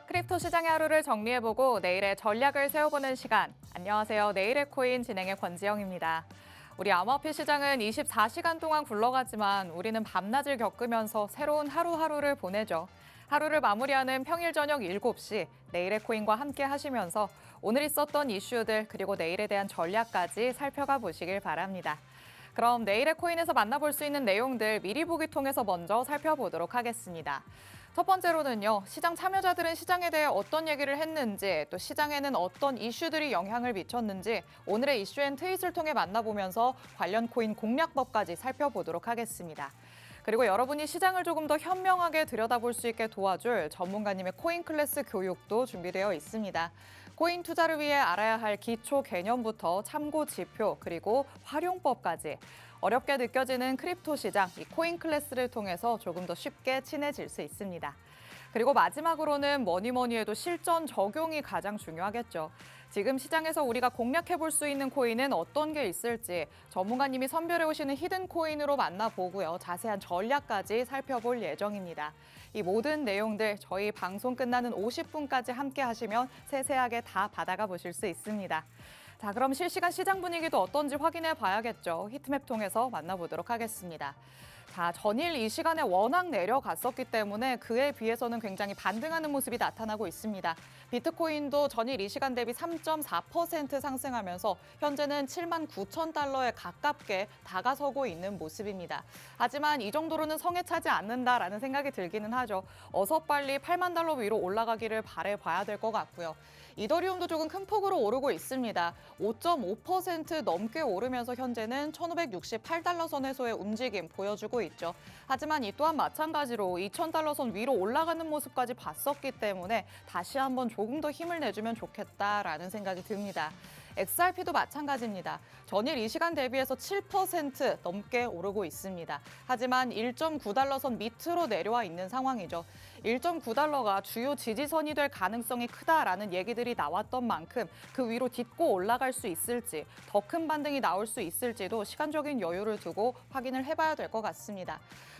크립토 시장의 하루를 정리해보고 내일의 전략을 세워보는 시간. 안녕하세요. 내일의 코인 진행의 권지영입니다. 우리 암호화폐 시장은 24시간 동안 굴러가지만 우리는 밤낮을 겪으면서 새로운 하루하루를 보내죠. 하루를 마무리하는 평일 저녁 7시 내일의 코인과 함께 하시면서 오늘 있었던 이슈들 그리고 내일에 대한 전략까지 살펴가 보시길 바랍니다. 그럼 내일의 코인에서 만나볼 수 있는 내용들 미리 보기 통해서 먼저 살펴보도록 하겠습니다. 첫 번째로는요, 시장 참여자들은 시장에 대해 어떤 얘기를 했는지, 또 시장에는 어떤 이슈들이 영향을 미쳤는지 오늘의 이슈앤트윗을 통해 만나보면서 관련 코인 공략법까지 살펴보도록 하겠습니다. 그리고 여러분이 시장을 조금 더 현명하게 들여다볼 수 있게 도와줄 전문가님의 코인 클래스 교육도 준비되어 있습니다. 코인 투자를 위해 알아야 할 기초 개념부터 참고 지표 그리고 활용법까지 어렵게 느껴지는 크립토 시장, 이 코인 클래스를 통해서 조금 더 쉽게 친해질 수 있습니다. 그리고 마지막으로는 뭐니 해도 실전 적용이 가장 중요하겠죠. 지금 시장에서 우리가 공략해 볼 수 있는 코인은 어떤 게 있을지 전문가님이 선별해 오시는 히든 코인으로 만나보고요. 자세한 전략까지 살펴볼 예정입니다. 이 모든 내용들 저희 방송 끝나는 50분까지 함께 하시면 세세하게 다 받아가 보실 수 있습니다. 자, 그럼 실시간 시장 분위기도 어떤지 확인해 봐야겠죠. 히트맵 통해서 만나보도록 하겠습니다. 자, 전일 이 시간에 워낙 내려갔었기 때문에 그에 비해서는 굉장히 반등하는 모습이 나타나고 있습니다. 비트코인도 전일 이 시간 대비 3.4% 상승하면서 현재는 7만 9천 달러에 가깝게 다가서고 있는 모습입니다. 하지만 이 정도로는 성에 차지 않는다라는 생각이 들기는 하죠. 어서 빨리 8만 달러 위로 올라가기를 바라봐야 될 것 같고요. 이더리움도 조금 큰 폭으로 오르고 있습니다. 5.5% 넘게 오르면서 현재는 1,568달러 선에서의 움직임 보여주고 있죠. 하지만 이 또한 마찬가지로 2,000달러 선 위로 올라가는 모습까지 봤었기 때문에 다시 한번 조금 더 힘을 내주면 좋겠다라는 생각이 듭니다. XRP도 마찬가지입니다. 전일 이 시간 대비해서 7% 넘게 오르고 있습니다. 하지만 1.9달러 선 밑으로 내려와 있는 상황이죠. 1.9달러가 주요 지지선이 될 가능성이 크다라는 얘기들이 나왔던 만큼 그 위로 딛고 올라갈 수 있을지, 더 큰 반등이 나올 수 있을지도 시간적인 여유를 두고 확인을 해봐야 될 것 같습니다.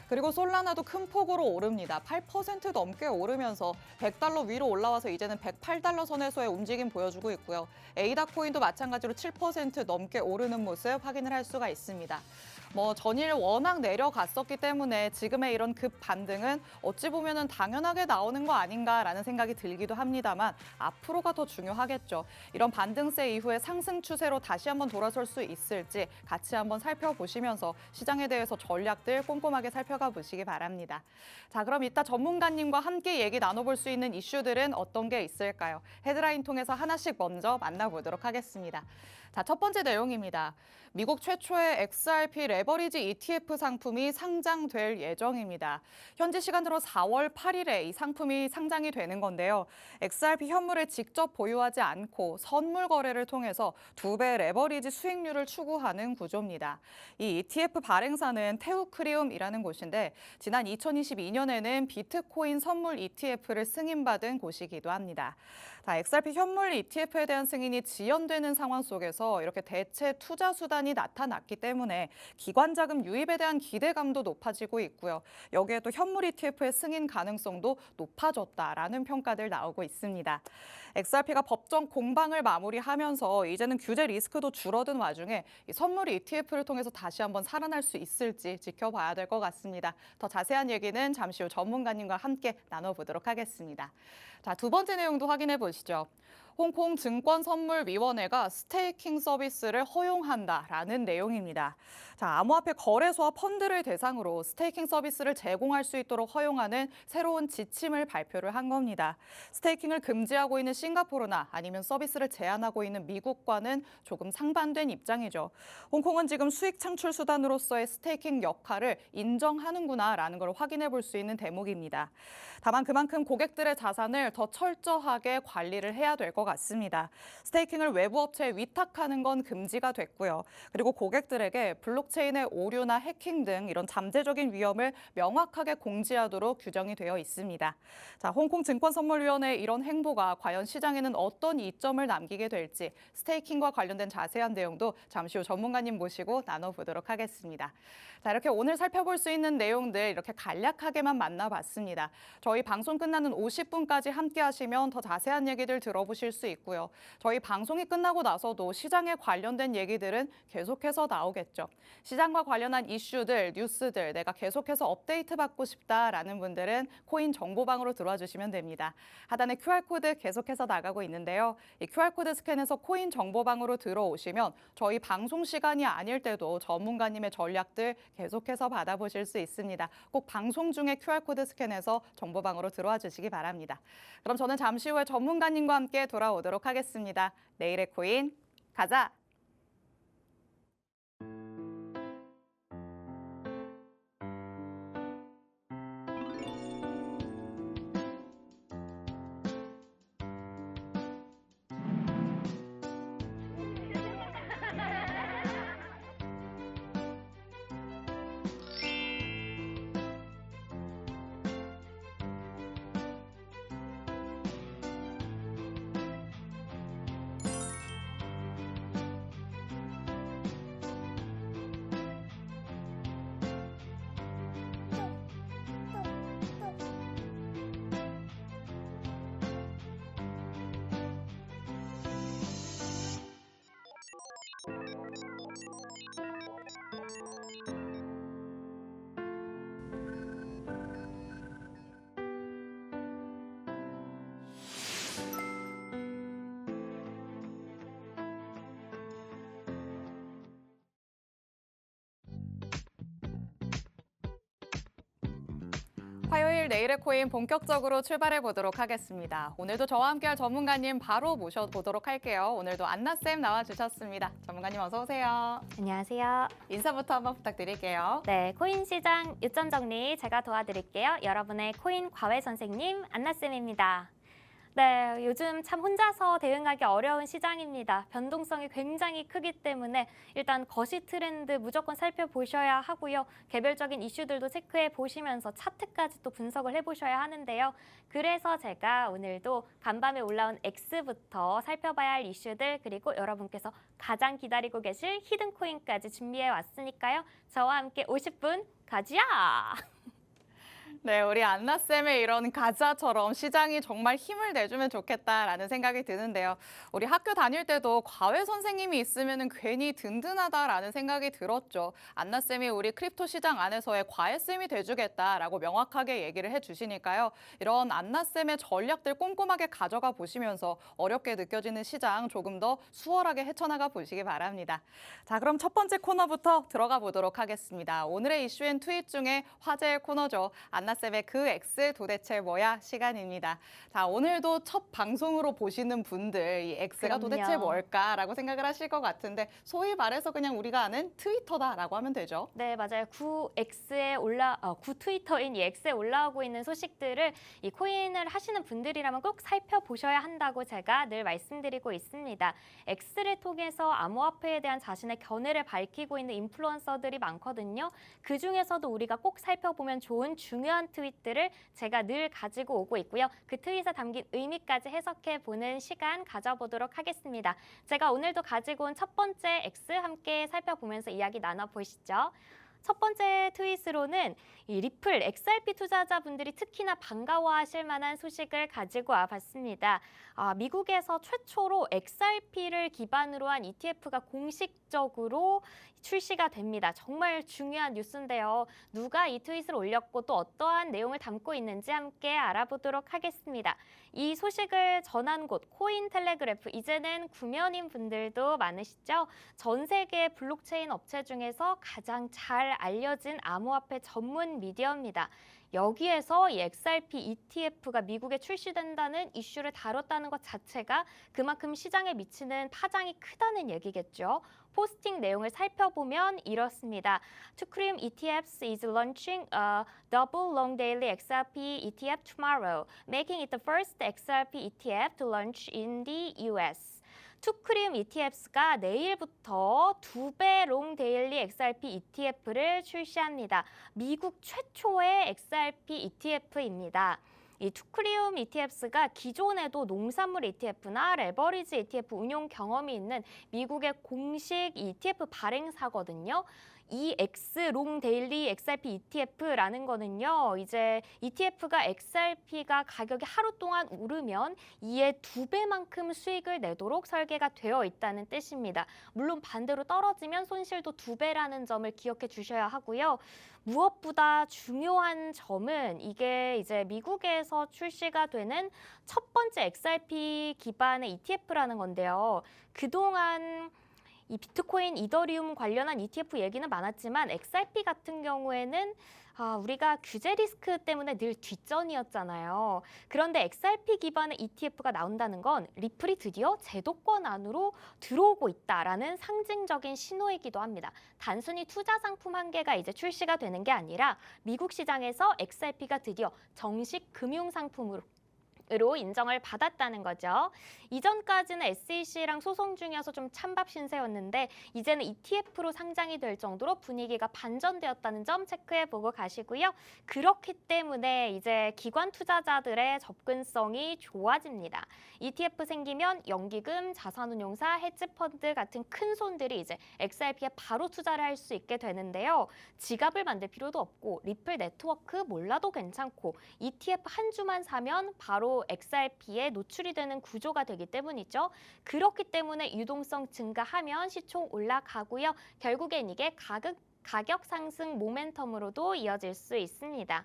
그리고 솔라나도 큰 폭으로 오릅니다. 8% 넘게 오르면서 100달러 위로 올라와서 이제는 108달러 선에서의 움직임 보여주고 있고요. 에이다 코인도 마찬가지로 7% 넘게 오르는 모습 확인을 할 수가 있습니다. 전일 워낙 내려갔었기 때문에 지금의 이런 급 반등은 어찌 보면은 당연하게 나오는 거 아닌가라는 생각이 들기도 합니다만 앞으로가 더 중요하겠죠. 이런 반등세 이후에 상승 추세로 다시 한번 돌아설 수 있을지 같이 한번 살펴보시면서 시장에 대해서 전략들 꼼꼼하게 살펴가 보시기 바랍니다. 자, 그럼 이따 전문가님과 함께 얘기 나눠볼 수 있는 이슈들은 어떤 게 있을까요? 헤드라인 통해서 하나씩 먼저 만나보도록 하겠습니다. 자, 첫 번째 내용입니다. 미국 최초의 XRP 레버리지 ETF 상품이 상장될 예정입니다. 현지 시간으로 4월 8일에 이 상품이 상장이 되는 건데요. XRP 현물을 직접 보유하지 않고 선물 거래를 통해서 2배 레버리지 수익률을 추구하는 구조입니다. 이 ETF 발행사는 테우크리움이라는 곳인데 지난 2022년에는 비트코인 선물 ETF를 승인받은 곳이기도 합니다. 자, XRP 현물 ETF에 대한 승인이 지연되는 상황 속에서 이렇게 대체 투자 수단이 나타났기 때문에 기관 자금 유입에 대한 기대감도 높아지고 있고요. 여기에 또 현물 ETF의 승인 가능성도 높아졌다라는 평가들 나오고 있습니다. XRP가 법정 공방을 마무리하면서 이제는 규제 리스크도 줄어든 와중에 이 선물 ETF를 통해서 다시 한번 살아날 수 있을지 지켜봐야 될 것 같습니다. 더 자세한 얘기는 잠시 후 전문가님과 함께 나눠보도록 하겠습니다. 자, 두 번째 내용도 확인해 보시죠. 홍콩 증권선물위원회가 스테이킹 서비스를 허용한다라는 내용입니다. 자, 암호화폐 거래소와 펀드를 대상으로 스테이킹 서비스를 제공할 수 있도록 허용하는 새로운 지침을 발표를 한 겁니다. 스테이킹을 금지하고 있는 싱가포르나 아니면 서비스를 제한하고 있는 미국과는 조금 상반된 입장이죠. 홍콩은 지금 수익 창출 수단으로서의 스테이킹 역할을 인정하는구나라는 걸 확인해 볼 수 있는 대목입니다. 다만 그만큼 고객들의 자산을 더 철저하게 관리를 해야 될 것 같습니다. 스테이킹을 외부 업체에 위탁하는 건 금지가 됐고요. 그리고 고객들에게 블록체인의 오류나 해킹 등 이런 잠재적인 위험을 명확하게 공지하도록 규정이 되어 있습니다. 자, 홍콩 증권선물위원회의 이런 행보가 과연 시장에는 어떤 이점을 남기게 될지 스테이킹과 관련된 자세한 내용도 잠시 후 전문가님 모시고 나눠보도록 하겠습니다. 자, 이렇게 오늘 살펴볼 수 있는 내용들 이렇게 간략하게만 만나봤습니다. 저희 방송 끝나는 50분까지 함께 하시면 더 자세한 얘기들 들어보실 수 있고요. 저희 방송이 끝나고 나서도 시장에 관련된 얘기들은 계속해서 나오겠죠. 시장과 관련한 이슈들, 뉴스들 내가 계속해서 업데이트 받고 싶다라는 분들은 코인 정보방으로 들어와 주시면 됩니다. 하단에 QR코드 계속해서 나가고 있는데요. 이 QR코드 스캔해서 코인 정보방으로 들어오시면 저희 방송 시간이 아닐 때도 전문가님의 전략들 계속해서 받아보실 수 있습니다. 꼭 방송 중에 QR코드 스캔해서 정보방으로 들어와 주시기 바랍니다. 그럼 저는 잠시 후에 전문가님과 함께 돌아오도록 하겠습니다. 내일의 코인 가자! 화요일 내일의 코인 본격적으로 출발해 보도록 하겠습니다. 오늘도 저와 함께할 전문가님 바로 모셔보도록 할게요. 오늘도 안나쌤 나와주셨습니다. 전문가님 어서 오세요. 안녕하세요. 인사부터 한번 부탁드릴게요. 네, 코인 시장 요점 정리 제가 도와드릴게요. 여러분의 코인 과외 선생님 안나쌤입니다. 네, 요즘 참 혼자서 대응하기 어려운 시장입니다. 변동성이 굉장히 크기 때문에 일단 거시 트렌드 무조건 살펴보셔야 하고요. 개별적인 이슈들도 체크해 보시면서 차트까지 또 분석을 해보셔야 하는데요. 그래서 제가 오늘도 간밤에 올라온 X부터 살펴봐야 할 이슈들 그리고 여러분께서 가장 기다리고 계실 히든코인까지 준비해 왔으니까요. 저와 함께 50분 가자! 네, 우리 안나쌤의 이런 가자처럼 시장이 정말 힘을 내주면 좋겠다라는 생각이 드는데요. 우리 학교 다닐 때도 과외 선생님이 있으면 괜히 든든하다라는 생각이 들었죠. 안나쌤이 우리 크립토 시장 안에서의 과외쌤이 돼주겠다라고 명확하게 얘기를 해주시니까요. 이런 안나쌤의 전략들 꼼꼼하게 가져가 보시면서 어렵게 느껴지는 시장 조금 더 수월하게 헤쳐나가 보시기 바랍니다. 자, 그럼 첫 번째 코너부터 들어가 보도록 하겠습니다. 오늘의 이슈앤 트윗 중에 화제의 코너죠. 안나쌤의 그 X 도대체 뭐야 시간입니다. 자, 오늘도 첫 방송으로 보시는 분들 이 X가 그럼요. 도대체 뭘까라고 생각을 하실 것 같은데 소위 말해서 그냥 우리가 아는 트위터다라고 하면 되죠. 네, 맞아요. 구 트위터인 이 X에 올라오고 있는 소식들을 이 코인을 하시는 분들이라면 꼭 살펴보셔야 한다고 제가 늘 말씀드리고 있습니다. X를 통해서 암호화폐에 대한 자신의 견해를 밝히고 있는 인플루언서들이 많거든요. 그 중에서도 우리가 꼭 살펴보면 좋은 중요한 트윗들을 제가 늘 가지고 오고 있고요. 그 트윗에 담긴 의미까지 해석해 보는 시간 가져보도록 하겠습니다. 제가 오늘도 가지고 온 첫 번째 X 함께 살펴보면서 이야기 나눠보시죠. 첫 번째 트윗으로는 이 리플 XRP 투자자분들이 특히나 반가워하실 만한 소식을 가지고 와봤습니다. 미국에서 최초로 XRP를 기반으로 한 ETF가 공식적으로 출시가 됩니다. 정말 중요한 뉴스인데요. 누가 이 트윗을 올렸고 또 어떠한 내용을 담고 있는지 함께 알아보도록 하겠습니다. 이 소식을 전한 곳 코인텔레그래프, 이제는 구면인 분들도 많으시죠? 전 세계 블록체인 업체 중에서 가장 잘 알려진 암호화폐 전문 미디어입니다. 여기에서 이 XRP ETF가 미국에 출시된다는 이슈를 다뤘다는 것 자체가 그만큼 시장에 미치는 파장이 크다는 얘기겠죠. 포스팅 내용을 살펴보면 이렇습니다. Tucrim ETFs is launching a double long daily XRP ETF tomorrow, making it the first XRP ETF to launch in the US. 투크림 ETF가 내일부터 2배 롱 데일리 XRP ETF를 출시합니다. 미국 최초의 XRP ETF입니다. 이 투크리움 ETF가 기존에도 농산물 ETF나 레버리지 ETF 운용 경험이 있는 미국의 공식 ETF 발행사거든요. 이 X롱 데일리 XRP ETF라는 거는요. 이제 ETF가 XRP가 가격이 하루 동안 오르면 이에 2배만큼 수익을 내도록 설계가 되어 있다는 뜻입니다. 물론 반대로 떨어지면 손실도 2배라는 점을 기억해 주셔야 하고요. 무엇보다 중요한 점은 이게 이제 미국에서 출시가 되는 첫 번째 XRP 기반의 ETF라는 건데요. 그동안 이 비트코인, 이더리움 관련한 ETF 얘기는 많았지만 XRP 같은 경우에는 우리가 규제 리스크 때문에 늘 뒷전이었잖아요. 그런데 XRP 기반의 ETF가 나온다는 건 리플이 드디어 제도권 안으로 들어오고 있다라는 상징적인 신호이기도 합니다. 단순히 투자 상품 한 개가 이제 출시가 되는 게 아니라 미국 시장에서 XRP가 드디어 정식 금융 상품으로 인정을 받았다는 거죠. 이전까지는 SEC랑 소송 중이어서 좀 찬밥 신세였는데 이제는 ETF로 상장이 될 정도로 분위기가 반전되었다는 점 체크해보고 가시고요. 그렇기 때문에 이제 기관 투자자들의 접근성이 좋아집니다. ETF 생기면 연기금, 자산운용사, 헤지펀드 같은 큰 손들이 이제 XRP에 바로 투자를 할 수 있게 되는데요. 지갑을 만들 필요도 없고 리플 네트워크 몰라도 괜찮고 ETF 한 주만 사면 바로 XRP에 노출이 되는 구조가 되기 때문이죠. 그렇기 때문에 유동성 증가하면 시총 올라가고요. 결국엔 이게 가격 상승 모멘텀으로도 이어질 수 있습니다.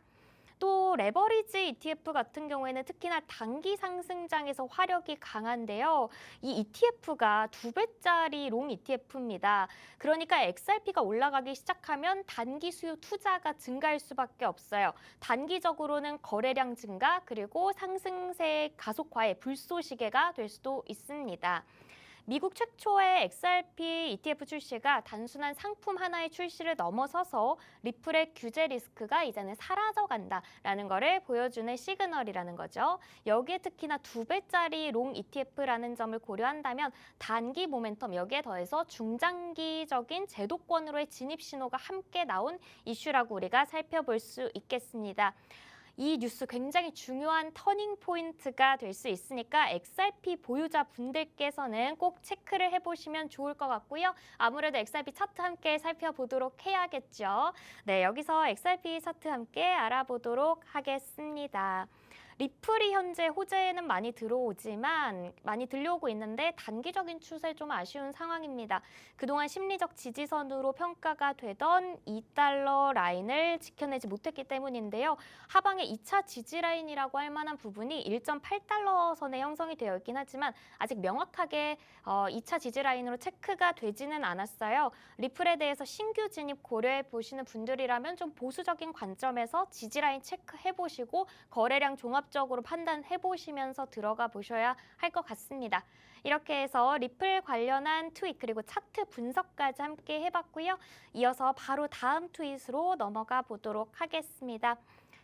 또 레버리지 ETF 같은 경우에는 특히나 단기 상승장에서 화력이 강한데요. 이 ETF가 2배짜리 롱 ETF입니다. 그러니까 XRP가 올라가기 시작하면 단기 수요 투자가 증가할 수밖에 없어요. 단기적으로는 거래량 증가 그리고 상승세 가속화의 불쏘시개가 될 수도 있습니다. 미국 최초의 XRP ETF 출시가 단순한 상품 하나의 출시를 넘어서서 리플의 규제 리스크가 이제는 사라져간다라는 거를 보여주는 시그널이라는 거죠. 여기에 특히나 2배짜리 롱 ETF라는 점을 고려한다면 단기 모멘텀 여기에 더해서 중장기적인 제도권으로의 진입 신호가 함께 나온 이슈라고 우리가 살펴볼 수 있겠습니다. 이 뉴스 굉장히 중요한 터닝 포인트가 될 수 있으니까 XRP 보유자 분들께서는 꼭 체크를 해보시면 좋을 것 같고요. 아무래도 XRP 차트 함께 살펴보도록 해야겠죠. 네, 여기서 XRP 차트 함께 알아보도록 하겠습니다. 리플이 현재 호재에는 많이 들려오고 있는데 단기적인 추세 좀 아쉬운 상황입니다. 그동안 심리적 지지선으로 평가가 되던 2달러 라인을 지켜내지 못했기 때문인데요. 하방의 2차 지지 라인이라고 할 만한 부분이 1.8달러 선에 형성이 되어 있긴 하지만 아직 명확하게 2차 지지 라인으로 체크가 되지는 않았어요. 리플에 대해서 신규 진입 고려해 보시는 분들이라면 좀 보수적인 관점에서 지지 라인 체크해 보시고 거래량 종합적으로 판단해 보시면서 들어가 보셔야 할 것 같습니다. 이렇게 해서 리플 관련한 트윗 그리고 차트 분석까지 함께 해봤고요. 이어서 바로 다음 트윗으로 넘어가 보도록 하겠습니다.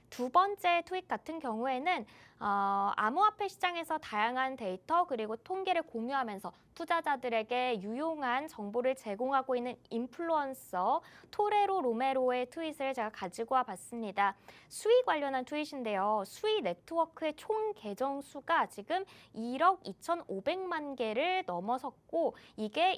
두 번째 트윗 같은 경우에는 암호화폐 시장에서 다양한 데이터 그리고 통계를 공유하면서 투자자들에게 유용한 정보를 제공하고 있는 인플루언서 토레로 로메로의 트윗을 제가 가지고 와봤습니다. 수위 관련한 트윗인데요. 수위 네트워크의 총 계정 수가 지금 1억 2,500만 개를 넘어섰고 이게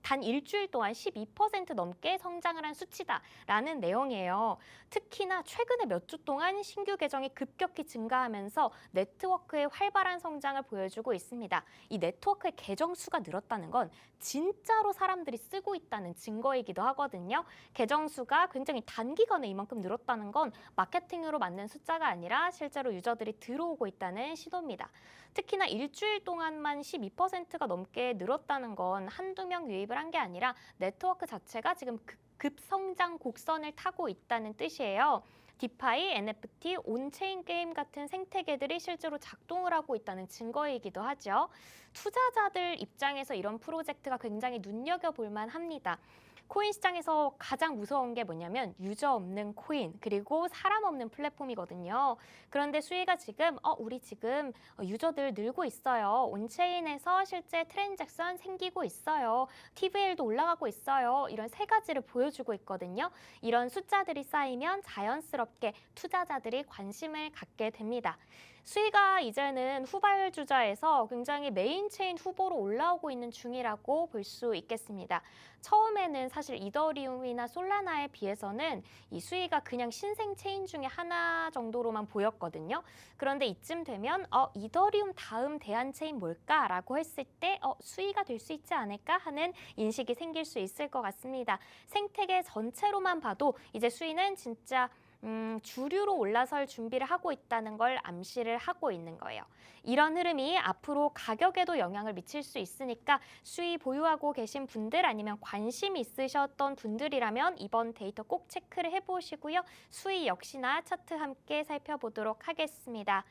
단 일주일 동안 12% 넘게 성장을 한 수치다라는 내용이에요. 특히나 최근에 몇 주 동안 신규 계정이 급격히 증가하면서 네트워크의 활발한 성장을 보여주고 있습니다. 이 네트워크의 계정 수가 늘었다는 건 진짜로 사람들이 쓰고 있다는 증거이기도 하거든요. 계정 수가 굉장히 단기간에 이만큼 늘었다는 건 마케팅으로 만든 숫자가 아니라 실제로 유저들이 들어오고 있다는 신호입니다. 특히나 일주일 동안만 12%가 넘게 늘었다는 건 한두 명 유입을 한 게 아니라 네트워크 자체가 지금 급성장 곡선을 타고 있다는 뜻이에요. 디파이, NFT, 온체인 게임 같은 생태계들이 실제로 작동을 하고 있다는 증거이기도 하죠. 투자자들 입장에서 이런 프로젝트가 굉장히 눈여겨볼 만합니다. 코인 시장에서 가장 무서운 게 뭐냐면 유저 없는 코인 그리고 사람 없는 플랫폼이거든요. 그런데 수위가 지금 우리 지금 유저들 늘고 있어요. 온체인에서 실제 트랜잭션 생기고 있어요. TVL도 올라가고 있어요. 이런 세 가지를 보여주고 있거든요. 이런 숫자들이 쌓이면 자연스럽게 투자자들이 관심을 갖게 됩니다. 수위가 이제는 후발주자에서 굉장히 메인체인 후보로 올라오고 있는 중이라고 볼 수 있겠습니다. 처음에는 사실 이더리움이나 솔라나에 비해서는 이 수위가 그냥 신생 체인 중에 하나 정도로만 보였거든요. 그런데 이쯤 되면 이더리움 다음 대안 체인 뭘까라고 했을 때 수위가 될 수 있지 않을까 하는 인식이 생길 수 있을 것 같습니다. 생태계 전체로만 봐도 이제 수위는 진짜 주류로 올라설 준비를 하고 있다는 걸 암시를 하고 있는 거예요. 이런 흐름이 앞으로 가격에도 영향을 미칠 수 있으니까 수위 보유하고 계신 분들 아니면 관심 있으셨던 분들이라면 이번 데이터 꼭 체크를 해보시고요. 수위 역시나 차트 함께 살펴보도록 하겠습니다.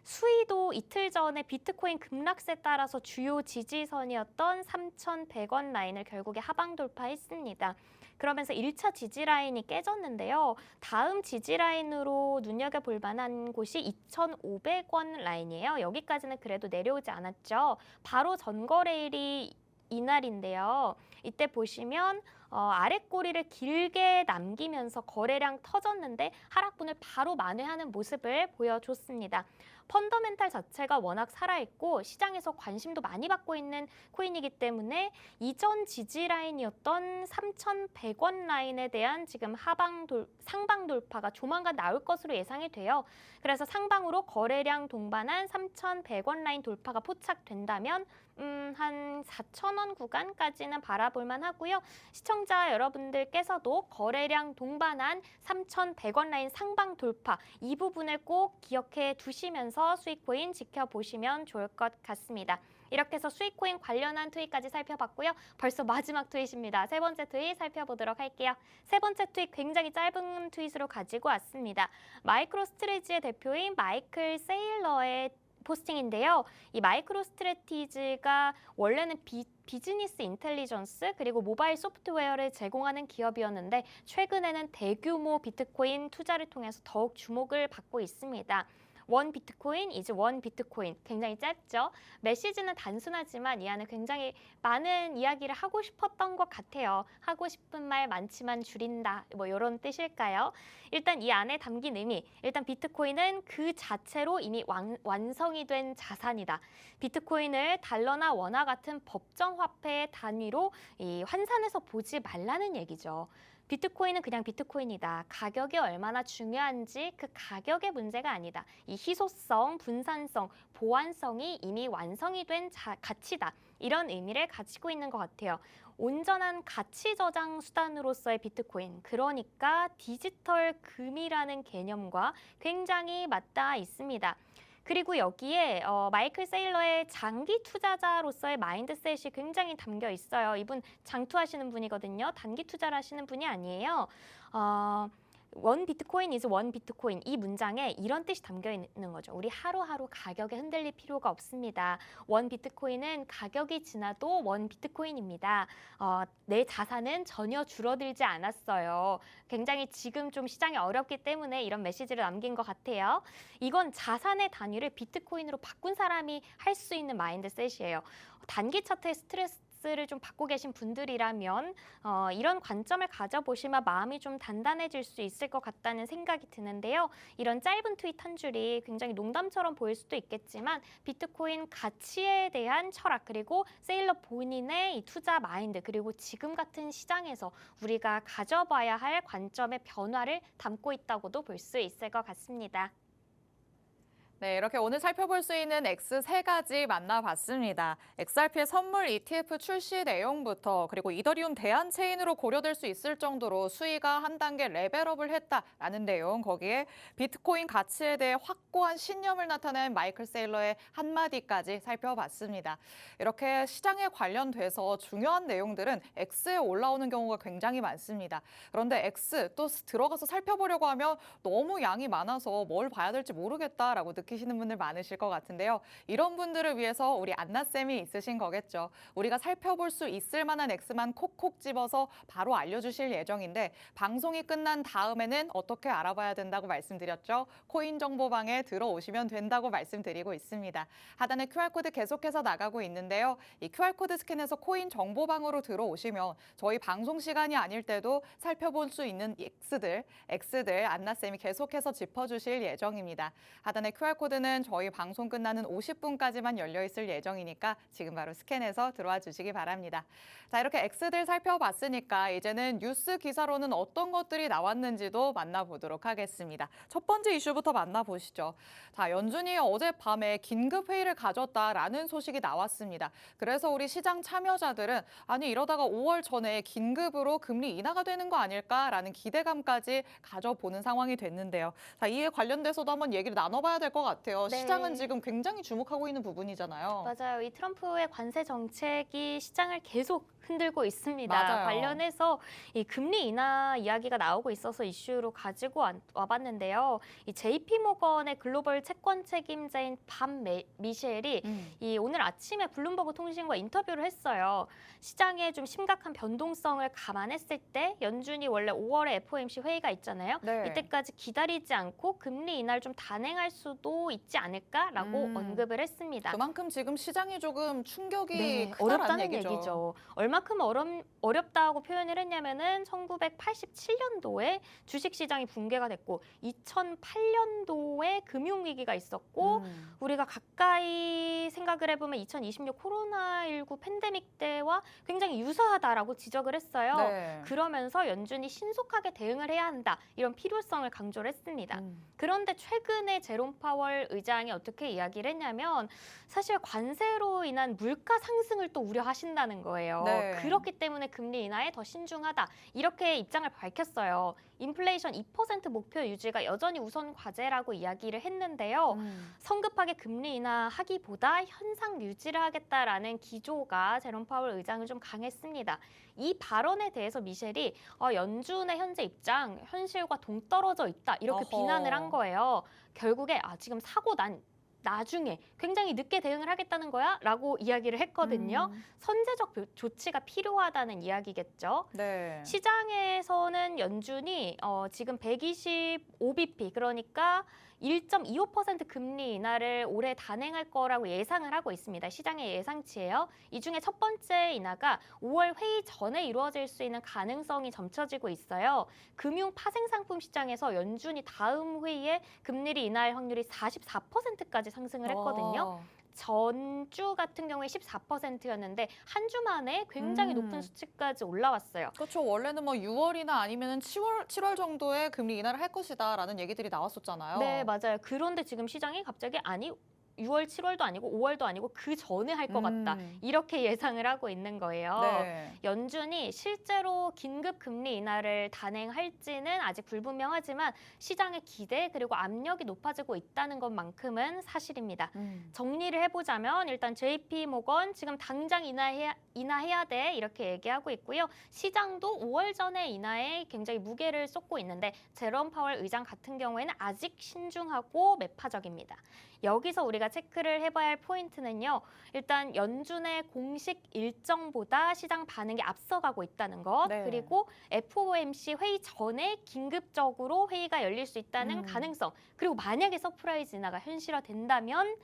수위도 이틀 전에 비트코인 급락세에 따라서 주요 지지선이었던 3,100원 라인을 결국에 하방 돌파했습니다. 그러면서 1차 지지 라인이 깨졌는데요. 다음 지지 라인으로 눈여겨볼 만한 곳이 2,500원 라인이에요. 여기까지는 그래도 내려오지 않았죠. 바로 전거래일이 이날인데요. 이때 보시면 아래 꼬리를 길게 남기면서 거래량 터졌는데 하락분을 바로 만회하는 모습을 보여줬습니다. 펀더멘탈 자체가 워낙 살아있고 시장에서 관심도 많이 받고 있는 코인이기 때문에 이전 지지 라인이었던 3,100원 라인에 대한 지금 상방 돌파가 조만간 나올 것으로 예상이 돼요. 그래서 상방으로 거래량 동반한 3,100원 라인 돌파가 포착된다면 한 4,000원 구간까지는 바라볼 만하고요. 시청자 여러분들께서도 거래량 동반한 3,100원 라인 상방 돌파 이 부분을 꼭 기억해 두시면서 수익코인 지켜보시면 좋을 것 같습니다. 이렇게 해서 수익코인 관련한 트윗까지 살펴봤고요. 벌써 마지막 트윗입니다. 세 번째 트윗 살펴보도록 할게요. 세 번째 트윗 굉장히 짧은 트윗으로 가지고 왔습니다. 마이크로스트레지의 대표인 마이클 세일러의 포스팅인데요. 이 마이크로스트래티지가 원래는 비즈니스 인텔리전스 그리고 모바일 소프트웨어를 제공하는 기업이었는데 최근에는 대규모 비트코인 투자를 통해서 더욱 주목을 받고 있습니다. 원 비트코인 이즈 원 비트코인 굉장히 짧죠. 메시지는 단순하지만 이 안에 굉장히 많은 이야기를 하고 싶었던 것 같아요. 하고 싶은 말 많지만 줄인다 뭐 이런 뜻일까요? 일단 이 안에 담긴 의미 일단 비트코인은 그 자체로 이미 완성이 된 자산이다. 비트코인을 달러나 원화 같은 법정 화폐의 단위로 환산해서 보지 말라는 얘기죠. 비트코인은 그냥 비트코인이다. 가격이 얼마나 중요한지 그 가격의 문제가 아니다. 이 희소성, 분산성, 보안성이 이미 완성이 된 가치다. 이런 의미를 가지고 있는 것 같아요. 온전한 가치 저장 수단으로서의 비트코인, 그러니까 디지털 금이라는 개념과 굉장히 맞닿아 있습니다. 그리고 여기에 마이클 세일러의 장기 투자자로서의 마인드셋이 굉장히 담겨 있어요. 이분 장투하시는 분이거든요. 단기 투자를 하시는 분이 아니에요. 원 비트코인 is 원 비트코인 이 문장에 이런 뜻이 담겨 있는 거죠. 우리 하루하루 가격에 흔들릴 필요가 없습니다. 원 비트코인은 가격이 지나도 원 비트코인입니다. 내 자산은 전혀 줄어들지 않았어요. 굉장히 지금 좀 시장이 어렵기 때문에 이런 메시지를 남긴 것 같아요. 이건 자산의 단위를 비트코인으로 바꾼 사람이 할 수 있는 마인드셋이에요. 단기 차트의 스트레스를 좀 받고 계신 분들이라면 이런 관점을 가져보시면 마음이 좀 단단해질 수 있을 것 같다는 생각이 드는데요. 이런 짧은 트윗 한 줄이 굉장히 농담처럼 보일 수도 있겠지만 비트코인 가치에 대한 철학 그리고 세일러 본인의 이 투자 마인드 그리고 지금 같은 시장에서 우리가 가져봐야 할 관점의 변화를 담고 있다고도 볼 수 있을 것 같습니다. 네, 이렇게 오늘 살펴볼 수 있는 X 세 가지 만나봤습니다. XRP의 선물 ETF 출시 내용부터 그리고 이더리움 대안 체인으로 고려될 수 있을 정도로 수위가 한 단계 레벨업을 했다라는 내용, 거기에 비트코인 가치에 대해 확고한 신념을 나타낸 마이클 세일러의 한마디까지 살펴봤습니다. 이렇게 시장에 관련돼서 중요한 내용들은 X에 올라오는 경우가 굉장히 많습니다. 그런데 X 또 들어가서 살펴보려고 하면 너무 양이 많아서 뭘 봐야 될지 모르겠다라고 느끼시는 분들 많으실 것 같은데요. 이런 분들을 위해서 우리 안나쌤이 있으신 거겠죠. 우리가 살펴볼 수 있을 만한 X만 콕콕 집어서 바로 알려주실 예정인데 방송이 끝난 다음에는 어떻게 알아봐야 된다고 말씀드렸죠? 코인 정보방에 들어오시면 된다고 말씀드리고 있습니다. 하단에 QR코드 계속해서 나가고 있는데요. 이 QR코드 스캔해서 코인 정보방으로 들어오시면 저희 방송 시간이 아닐 때도 살펴볼 수 있는 X들 안나쌤이 계속해서 짚어주실 예정입니다. 하단에 QR코드는 저희 방송 끝나는 50분까지만 열려있을 예정이니까 지금 바로 스캔해서 들어와 주시기 바랍니다. 자, 이렇게 X들 살펴봤으니까 이제는 뉴스 기사로는 어떤 것들이 나왔는지도 만나보도록 하겠습니다. 첫 번째 이슈부터 만나보시죠. 자, 연준이 어젯밤에 긴급 회의를 가졌다라는 소식이 나왔습니다. 그래서 우리 시장 참여자들은 아니 이러다가 5월 전에 긴급으로 금리 인하가 되는 거 아닐까라는 기대감까지 가져보는 상황이 됐는데요. 자, 이에 관련돼서도 한번 얘기를 나눠봐야 될 것 같아요. 네. 시장은 지금 굉장히 주목하고 있는 부분이잖아요. 맞아요. 이 트럼프의 관세 정책이 시장을 계속 흔들고 있습니다. 맞아요. 관련해서 이 금리 인하 이야기가 나오고 있어서 이슈로 가지고 와봤는데요. 이 JP 모건의 글로벌 채권 책임자인 밤 미셸이 이 오늘 아침에 블룸버그 통신과 인터뷰를 했어요. 시장에 좀 심각한 변동성을 감안했을 때 연준이 원래 5월에 FOMC 회의가 있잖아요. 네. 이때까지 기다리지 않고 금리 인하를 좀 단행할 수도 있지 않을까라고 언급을 했습니다. 그만큼 지금 시장이 조금 충격이 네, 크다라는 어렵다는 얘기죠. 얘기죠. 얼마큼 어렵다고 표현을 했냐면은 1987년도에 주식시장이 붕괴가 됐고 2008년도에 금융위기가 있었고 우리가 가까이 생각을 해보면 2026 코로나19 팬데믹 때와 굉장히 유사하다라고 지적을 했어요. 네. 그러면서 연준이 신속하게 대응을 해야 한다. 이런 필요성을 강조를 했습니다. 그런데 최근에 제롬 파월 의장이 어떻게 이야기를 했냐면 사실 관세로 인한 물가 상승을 또 우려하신다는 거예요. 네. 그렇기 때문에 금리 인하에 더 신중하다. 이렇게 입장을 밝혔어요. 인플레이션 2% 목표 유지가 여전히 우선 과제라고 이야기를 했는데요. 성급하게 금리 인하하기보다 현상 유지를 하겠다라는 기조가 제롬 파월 의장은 좀 강했습니다. 이 발언에 대해서 미셸이 연준의 현재 입장, 현실과 동떨어져 있다. 이렇게 어허. 비난을 한 거예요. 결국에 지금 사고 난 나중에 굉장히 늦게 대응을 하겠다는 거야? 라고 이야기를 했거든요. 선제적 조치가 필요하다는 이야기겠죠. 네. 시장에서는 연준이 지금 125bp 그러니까 1.25% 금리 인하를 올해 단행할 거라고 예상을 하고 있습니다. 시장의 예상치예요. 이 중에 첫 번째 인하가 5월 회의 전에 이루어질 수 있는 가능성이 점쳐지고 있어요. 금융 파생상품 시장에서 연준이 다음 회의에 금리를 인하할 확률이 44%까지 상승을 했거든요. 전주 같은 경우에 14%였는데 한 주 만에 굉장히 높은 수치까지 올라왔어요. 그렇죠. 원래는 뭐 6월이나 아니면 7월 정도에 금리 인하를 할 것이다라는 얘기들이 나왔었잖아요. 네, 맞아요. 그런데 지금 시장이 갑자기 6월, 7월도 아니고 5월도 아니고 그 전에 할 것 같다. 이렇게 예상을 하고 있는 거예요. 네. 연준이 실제로 긴급 금리 인하를 단행할지는 아직 불분명하지만 시장의 기대 그리고 압력이 높아지고 있다는 것만큼은 사실입니다. 정리를 해보자면 일단 JP 모건 지금 당장 인하해야 돼 이렇게 얘기하고 있고요. 시장도 5월 전에 인하에 굉장히 무게를 쏟고 있는데 제롬 파월 의장 같은 경우에는 아직 신중하고 매파적입니다. 여기서 우리가 체크를 해봐야 할 포인트는요. 일단 연준의 공식 일정보다 시장 반응이 앞서가고 있다는 것. 네. 그리고 FOMC 회의 전에 긴급적으로 회의가 열릴 수 있다는 가능성. 그리고 만약에 서프라이즈 인하가 현실화된다면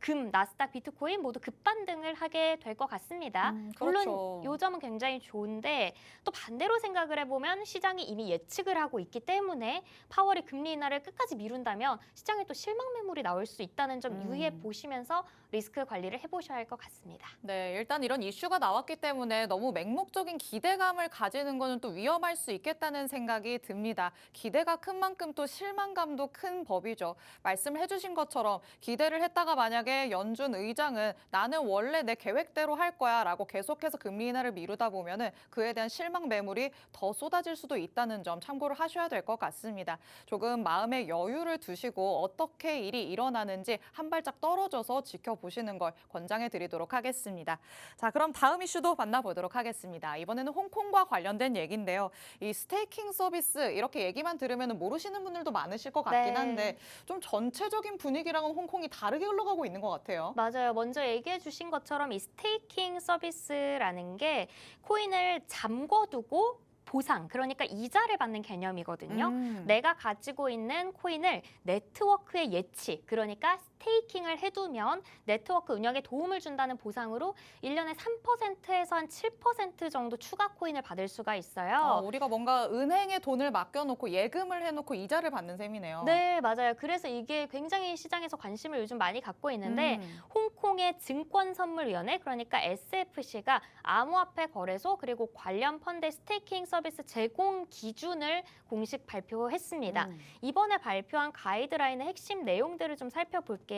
금, 나스닥, 비트코인 모두 급반등을 하게 될 것 같습니다. 물론 그렇죠. 요 점은 굉장히 좋은데 또 반대로 생각을 해보면 시장이 이미 예측을 하고 있기 때문에 파월이 금리 인하를 끝까지 미룬다면 시장에 또 실망 매물이 나올 수 있다는 점 유의해 보시면서 리스크 관리를 해보셔야 할 것 같습니다. 네, 일단 이런 이슈가 나왔기 때문에 너무 맹목적인 기대감을 가지는 거는 또 위험할 수 있겠다는 생각이 듭니다. 기대가 큰 만큼 또 실망감도 큰 법이죠. 말씀해 주신 것처럼 기대를 했다가 만약에 연준 의장은 나는 원래 내 계획대로 할 거야 라고 계속해서 금리 인하를 미루다 보면은 그에 대한 실망 매물이 더 쏟아질 수도 있다는 점 참고를 하셔야 될 것 같습니다. 조금 마음의 여유를 두시고 어떻게 일이 일어나는지 한 발짝 떨어져서 지켜보시는 걸 권장해 드리도록 하겠습니다. 자, 그럼 다음 이슈도 만나보도록 하겠습니다. 이번에는 홍콩과 관련된 얘기인데요. 이 스테이킹 서비스 이렇게 얘기만 들으면 모르시는 분들도 많으실 것 같긴 네. 한데 좀 전체적인 분위기랑은 홍콩이 다르게 흘러가고 있는 것 같아요. 맞아요. 먼저 얘기해 주신 것처럼 이 스테이킹 서비스라는 게 코인을 잠궈두고 보상, 그러니까 이자를 받는 개념이거든요. 내가 가지고 있는 코인을 네트워크의 예치, 그러니까 스테이킹을 해두면 네트워크 운영에 도움을 준다는 보상으로 1년에 3%에서 한 7% 정도 추가 코인을 받을 수가 있어요. 우리가 뭔가 은행에 돈을 맡겨놓고 예금을 해놓고 이자를 받는 셈이네요. 네, 맞아요. 그래서 이게 굉장히 시장에서 관심을 요즘 많이 갖고 있는데 홍콩의 증권선물위원회, 그러니까 SFC가 암호화폐 거래소 그리고 관련 펀드 스테이킹 서비스 제공 기준을 공식 발표했습니다. 이번에 발표한 가이드라인의 핵심 내용들을 좀 살펴볼게요.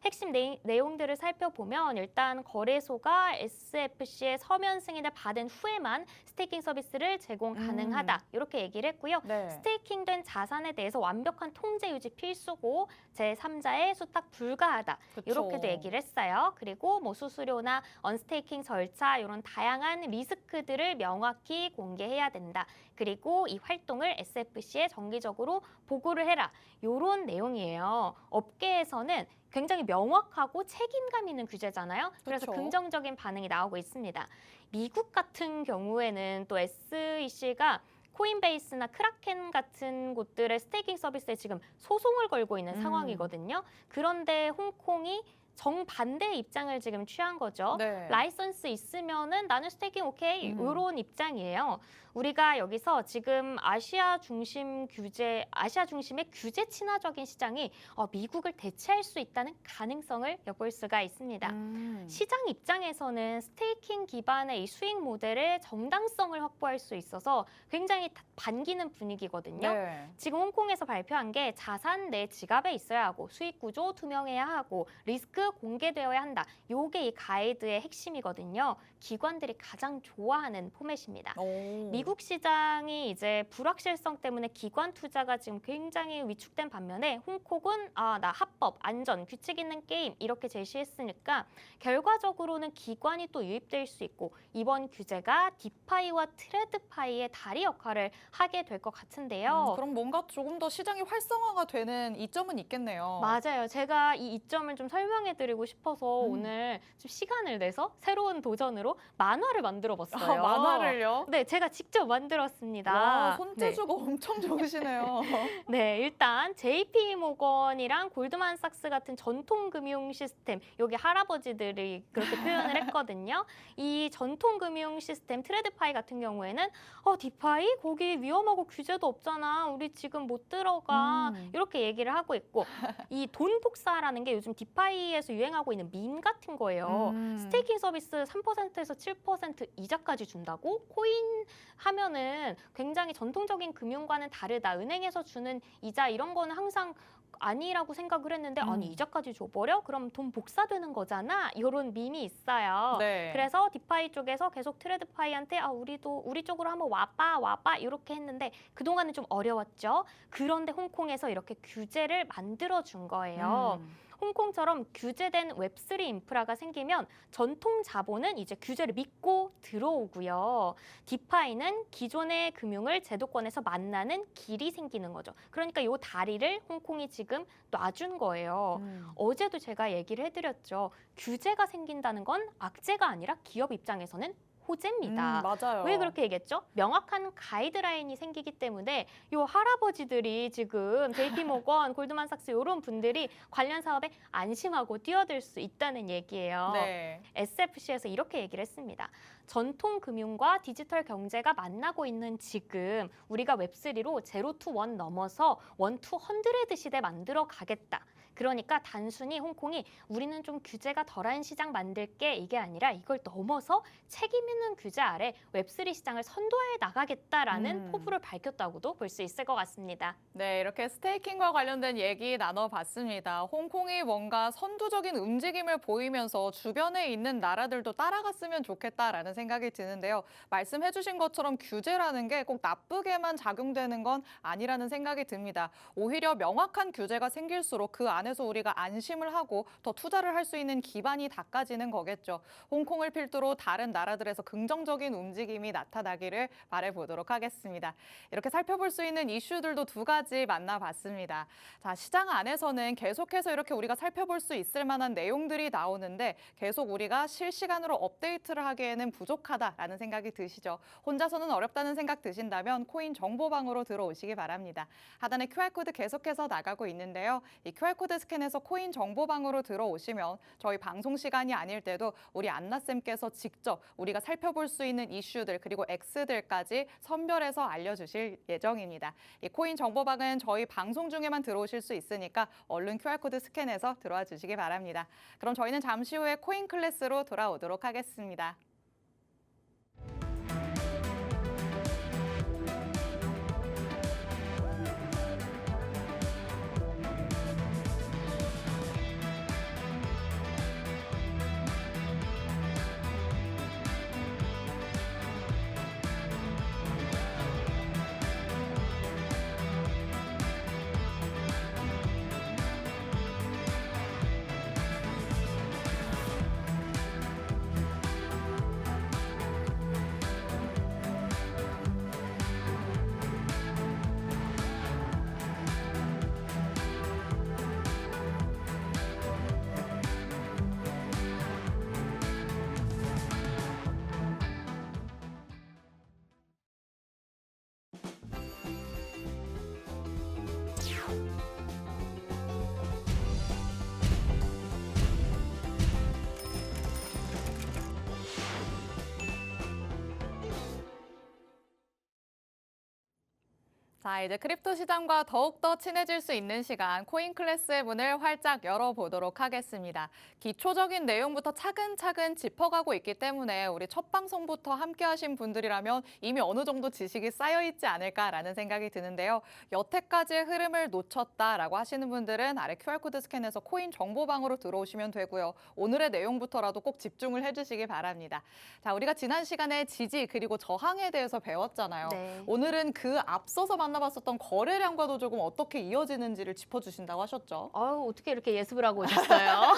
핵심 내용들을 살펴보면 일단 거래소가 SFC의 서면 승인을 받은 후에만 스테이킹 서비스를 제공 가능하다. 이렇게 얘기를 했고요. 네. 스테이킹된 자산에 대해서 완벽한 통제 유지 필수고 제3자의 수탁 불가하다. 그쵸. 이렇게도 얘기를 했어요. 그리고 뭐 수수료나 언스테이킹 절차 이런 다양한 리스크들을 명확히 공개해야 된다. 그리고 이 활동을 SFC에 정기적으로 보고를 해라. 이런 내용이에요. 업계에서는 굉장히 명확하고 책임감 있는 규제잖아요. 그래서 그쵸. 긍정적인 반응이 나오고 있습니다. 미국 같은 경우에는 또 SEC가 코인베이스나 크라켄 같은 곳들의 스테이킹 서비스에 지금 소송을 걸고 있는 상황이거든요. 그런데 홍콩이 정반대의 입장을 지금 취한 거죠. 네. 라이선스 있으면은 나는 스테이킹 오케이 이런 입장이에요. 우리가 여기서 지금 아시아 중심의 규제 친화적인 시장이 미국을 대체할 수 있다는 가능성을 엿볼 수가 있습니다. 시장 입장에서는 스테이킹 기반의 이 수익 모델의 정당성을 확보할 수 있어서 굉장히 반기는 분위기거든요. 네. 지금 홍콩에서 발표한 게 자산 내 지갑에 있어야 하고 수익 구조 투명해야 하고 리스크 공개되어야 한다. 요게 이 가이드의 핵심이거든요. 기관들이 가장 좋아하는 포맷입니다. 미국 시장이 이제 불확실성 때문에 기관 투자가 지금 굉장히 위축된 반면에 홍콩은 나 합법, 안전, 규칙 있는 게임 이렇게 제시했으니까 결과적으로는 기관이 또 유입될 수 있고 이번 규제가 디파이와 트레드파이의 다리 역할을 하게 될 것 같은데요. 그럼 뭔가 조금 더 시장이 활성화가 되는 이점은 있겠네요. 맞아요. 제가 이 이점을 좀 설명해 드리고 싶어서 오늘 좀 시간을 내서 새로운 도전으로 만화를 만들어 봤어요. 만화를요? 네, 제가 직접 만들었습니다. 와, 손재주가 엄청 좋으시네요. 네, 일단 JP 모건이랑 골드만삭스 같은 전통 금융 시스템, 여기 할아버지들이 그렇게 표현을 했거든요. 이 전통 금융 시스템 트레드파이 같은 경우에는 디파이 거기 위험하고 규제도 없잖아. 우리 지금 못 들어가. 이렇게 얘기를 하고 있고 이 돈 복사라는 게 요즘 디파이에서 유행하고 있는 밈 같은 거예요. 스테이킹 서비스 3%에서 7% 이자까지 준다고? 코인 하면은 굉장히 전통적인 금융과는 다르다. 은행에서 주는 이자 이런 거는 항상 아니라고 생각을 했는데 아니 이자까지 줘버려? 그럼 돈 복사되는 거잖아? 이런 밈이 있어요. 네. 그래서 디파이 쪽에서 계속 트레드파이한테 우리 쪽으로 한번 와봐 이렇게 했는데 그동안은 좀 어려웠죠. 그런데 홍콩에서 이렇게 규제를 만들어준 거예요. 홍콩처럼 규제된 웹3 인프라가 생기면 전통 자본은 이제 규제를 믿고 들어오고요. 디파이는 기존의 금융을 제도권에서 만나는 길이 생기는 거죠. 그러니까 이 다리를 홍콩이 지금 놔준 거예요. 어제도 제가 얘기를 해드렸죠. 규제가 생긴다는 건 악재가 아니라 기업 입장에서는 호재입니다. 맞아요. 왜 그렇게 얘기했죠? 명확한 가이드라인이 생기기 때문에 요 할아버지들이 지금 JP모건, 골드만삭스 이런 분들이 관련 사업에 안심하고 뛰어들 수 있다는 얘기예요. 네. SFC에서 이렇게 얘기를 했습니다. 전통 금융과 디지털 경제가 만나고 있는 지금 우리가 웹3로 제로 투 원 넘어서 원 투 헌드레드 시대 만들어 가겠다. 그러니까 단순히 홍콩이 우리는 좀 규제가 덜한 시장 만들게 이게 아니라 이걸 넘어서 책임 있는 규제 아래 웹3 시장을 선도해 나가겠다라는 포부를 밝혔다고도 볼 수 있을 것 같습니다. 네, 이렇게 스테이킹과 관련된 얘기 나눠봤습니다. 홍콩이 뭔가 선두적인 움직임을 보이면서 주변에 있는 나라들도 따라갔으면 좋겠다라는 생각이 드는데요. 말씀해주신 것처럼 규제라는 게 꼭 나쁘게만 작용되는 건 아니라는 생각이 듭니다. 오히려 명확한 규제가 생길수록 그 안에서 우리가 안심을 하고 더 투자를 할 수 있는 기반이 닦아지는 거겠죠. 홍콩을 필두로 다른 나라들에서 긍정적인 움직임이 나타나기를 바라보도록 하겠습니다. 이렇게 살펴볼 수 있는 이슈들도 두 가지 만나봤습니다. 자, 시장 안에서는 계속해서 이렇게 우리가 살펴볼 수 있을 만한 내용들이 나오는데 계속 우리가 실시간으로 업데이트를 하기에는 부족하다라는 생각이 드시죠. 혼자서는 어렵다는 생각 드신다면 코인 정보방으로 들어오시기 바랍니다. 하단에 QR코드 계속해서 나가고 있는데요. 이 QR코드 스캔해서 코인 정보방으로 들어오시면 저희 방송 시간이 아닐 때도 우리 안나쌤께서 직접 우리가 살펴볼 수 있는 이슈들 그리고 X들까지 선별해서 알려주실 예정입니다. 이 코인 정보방은 저희 방송 중에만 들어오실 수 있으니까 얼른 QR코드 스캔해서 들어와 주시기 바랍니다. 그럼 저희는 잠시 후에 코인 클래스로 돌아오도록 하겠습니다. 자, 이제 크립토 시장과 더욱더 친해질 수 있는 시간, 코인 클래스의 문을 활짝 열어보도록 하겠습니다. 기초적인 내용부터 차근차근 짚어가고 있기 때문에 우리 첫 방송부터 함께 하신 분들이라면 이미 어느 정도 지식이 쌓여있지 않을까라는 생각이 드는데요. 여태까지의 흐름을 놓쳤다라고 하시는 분들은 아래 QR코드 스캔해서 코인 정보방으로 들어오시면 되고요. 오늘의 내용부터라도 꼭 집중을 해주시기 바랍니다. 자, 우리가 지난 시간에 지지 그리고 저항에 대해서 배웠잖아요. 네. 오늘은 그 앞서서 만나봤었던 거래량과도 조금 어떻게 이어지는지를 짚어주신다고 하셨죠. 어떻게 이렇게 예습을 하고 오셨어요?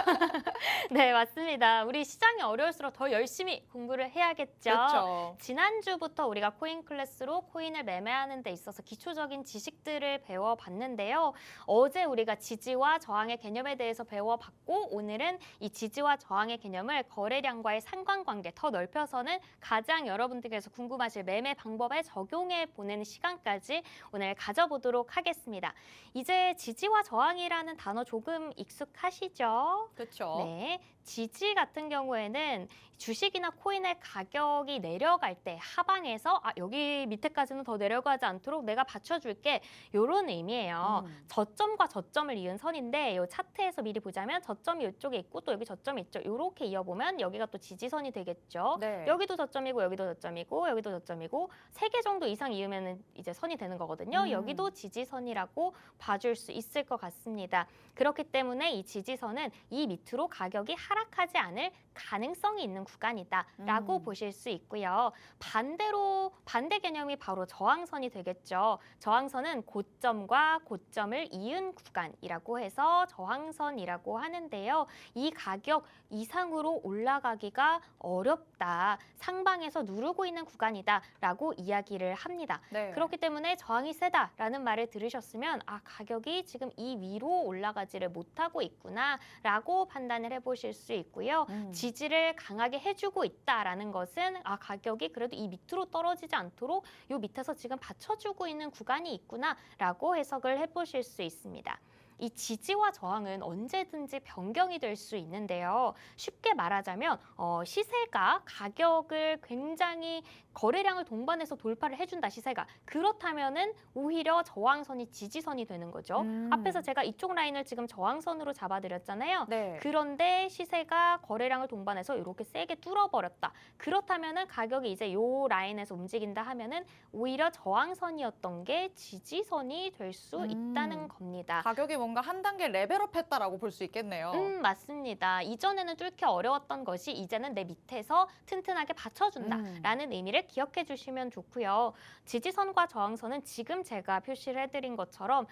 네, 맞습니다. 우리 시장이 어려울수록 더 열심히 공부를 해야겠죠. 그렇죠. 지난주부터 우리가 코인 클래스로 코인을 매매하는 데 있어서 기초적인 지식들을 배워봤는데요. 어제 우리가 지지와 저항의 개념에 대해서 배워봤고 오늘은 이 지지와 저항의 개념을 거래량과의 상관관계 더 넓혀서는 가장 여러분들께서 궁금하실 매매 방법에 적용해 보는 시간까지 오늘 가져보도록 하겠습니다. 이제 지지와 저항이라는 단어 조금 익숙하시죠? 그렇죠. 네, 지지 같은 경우에는 주식이나 코인의 가격이 내려갈 때 하방에서 여기 밑에까지는 더 내려가지 않도록 내가 받쳐줄게 이런 의미예요. 저점과 저점을 이은 선인데 이 차트에서 미리 보자면 저점이 이쪽에 있고 또 여기 저점이 있죠. 이렇게 이어보면 여기가 또 지지선이 되겠죠. 네. 여기도 저점이고 여기도 저점이고 여기도 저점이고 3개 정도 이상 이으면 이제 선이 되는 거거든요. 여기도 지지선이라고 봐줄 수 있을 것 같습니다. 그렇기 때문에 이 지지선은 이 밑으로 가격이 하락하지 않을 가능성이 있는 구간이다라고 보실 수 있고요. 반대로 반대 개념이 바로 저항선이 되겠죠. 저항선은 고점과 고점을 이은 구간이라고 해서 저항선이라고 하는데요. 이 가격 이상으로 올라가기가 어렵다. 상방에서 누르고 있는 구간이다라고 이야기를 합니다. 네. 그렇기 때문에 저항 저항이 세다라는 말을 들으셨으면 가격이 지금 이 위로 올라가지를 못하고 있구나라고 판단을 해보실 수 있고요. 지지를 강하게 해주고 있다라는 것은 가격이 그래도 이 밑으로 떨어지지 않도록 이 밑에서 지금 받쳐주고 있는 구간이 있구나라고 해석을 해보실 수 있습니다. 이 지지와 저항은 언제든지 변경이 될 수 있는데요. 쉽게 말하자면 시세가 가격을 굉장히 거래량을 동반해서 돌파를 해준다, 시세가. 그렇다면은 오히려 저항선이 지지선이 되는 거죠. 앞에서 제가 이쪽 라인을 지금 저항선으로 잡아드렸잖아요. 네. 그런데 시세가 거래량을 동반해서 이렇게 세게 뚫어버렸다. 그렇다면은 가격이 이제 요 라인에서 움직인다 하면은 오히려 저항선이었던 게 지지선이 될 수 있다는 겁니다. 가격이 뭔가 한 단계 레벨업했다라고 볼 수 있겠네요. 맞습니다. 이전에는 뚫기 어려웠던 것이 이제는 내 밑에서 튼튼하게 받쳐준다라는 의미를 기억해 주시면 좋고요. 지지선과 저항선은 지금 제가 표시를 해드린 것처럼